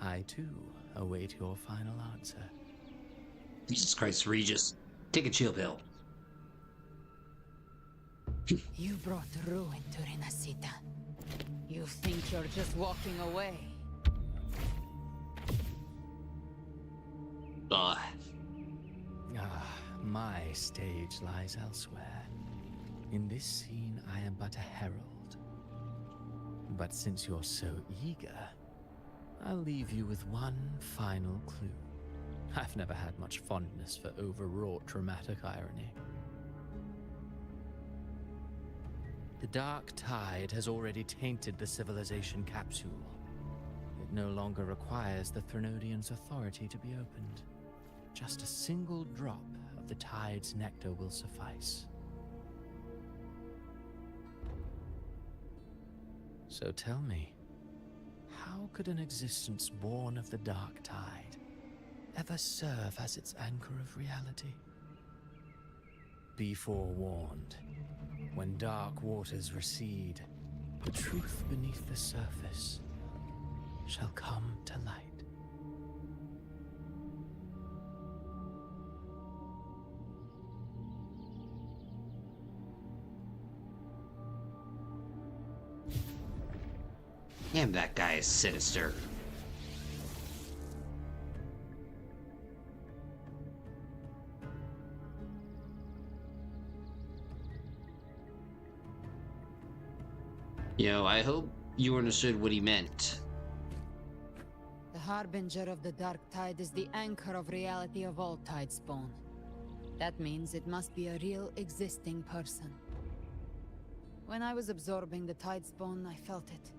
I, too, await your final answer. Jesus Christ, Regis. Take a chill pill. You brought ruin to Rinascita. You think you're just walking away? My stage lies elsewhere. In this scene, I am but a herald. But since you're so eager, I'll leave you with one final clue. I've never had much fondness for overwrought dramatic irony. The dark tide has already tainted the civilization capsule. It no longer requires the Threnodians' authority to be opened. Just a single drop of the tide's nectar will suffice. So tell me, how could an existence born of the dark tide ever serve as its anchor of reality? Be forewarned. When dark waters recede, the truth beneath the surface shall come to light. Damn, that guy is sinister. I hope you understood what he meant. The Harbinger of the Dark Tide is the anchor of reality of all Tidespawn. That means it must be a real existing person. When I was absorbing the Tidespawn, I felt it.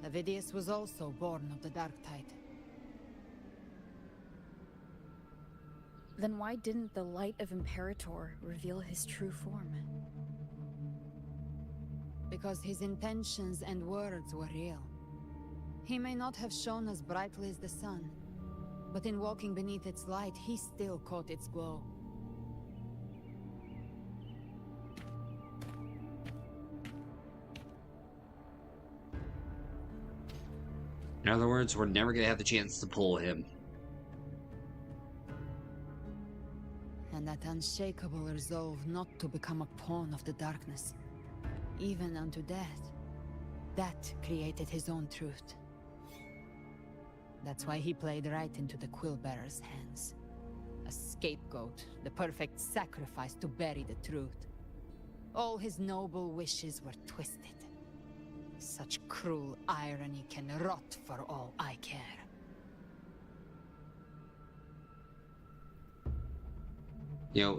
Avidius was also born of the Dark Tide. Then why didn't the light of Imperator reveal his true form? Because his intentions and words were real. He may not have shone as brightly as the sun, but in walking beneath its light, he still caught its glow. In other words, we're never gonna have the chance to pull him. And that unshakable resolve not to become a pawn of the darkness, even unto death, that created his own truth. That's why he played right into the Quillbearer's hands. A scapegoat, the perfect sacrifice to bury the truth. All his noble wishes were twisted. Such cruel irony can rot for all I care.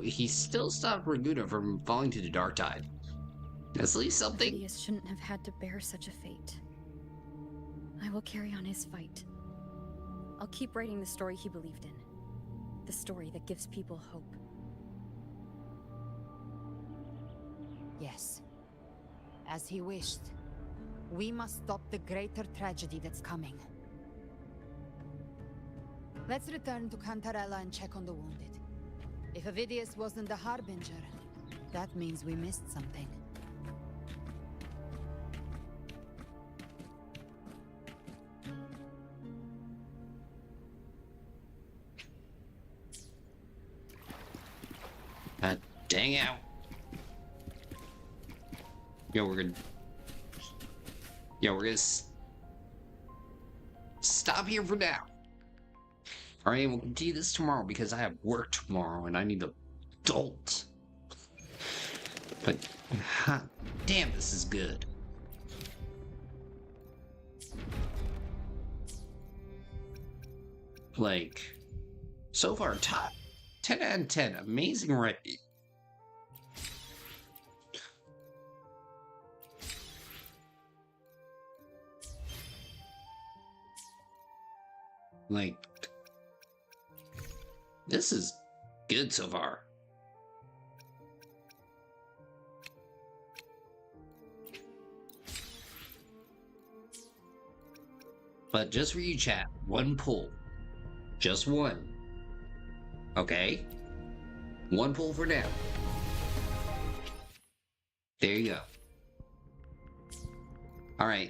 He still stopped Raguna from falling to the dark tide. That's at least something. Avidius shouldn't have had to bear such a fate. I will carry on his fight. I'll keep writing the story he believed in. The story that gives people hope. Yes. As he wished. We must stop the greater tragedy that's coming. Let's return to Cantarella and check on the wounded. If Avidius wasn't the Harbinger, that means we missed something. Dang out. We're gonna stop here for now. Alright, we'll continue this tomorrow because I have work tomorrow and I need to adult. But, damn, this is good. Like, so far, top 10 out of 10. Amazing writing. Like, this is good so far. But just for you, chat, one pull. Just one. Okay? One pull for now. There you go. Alright.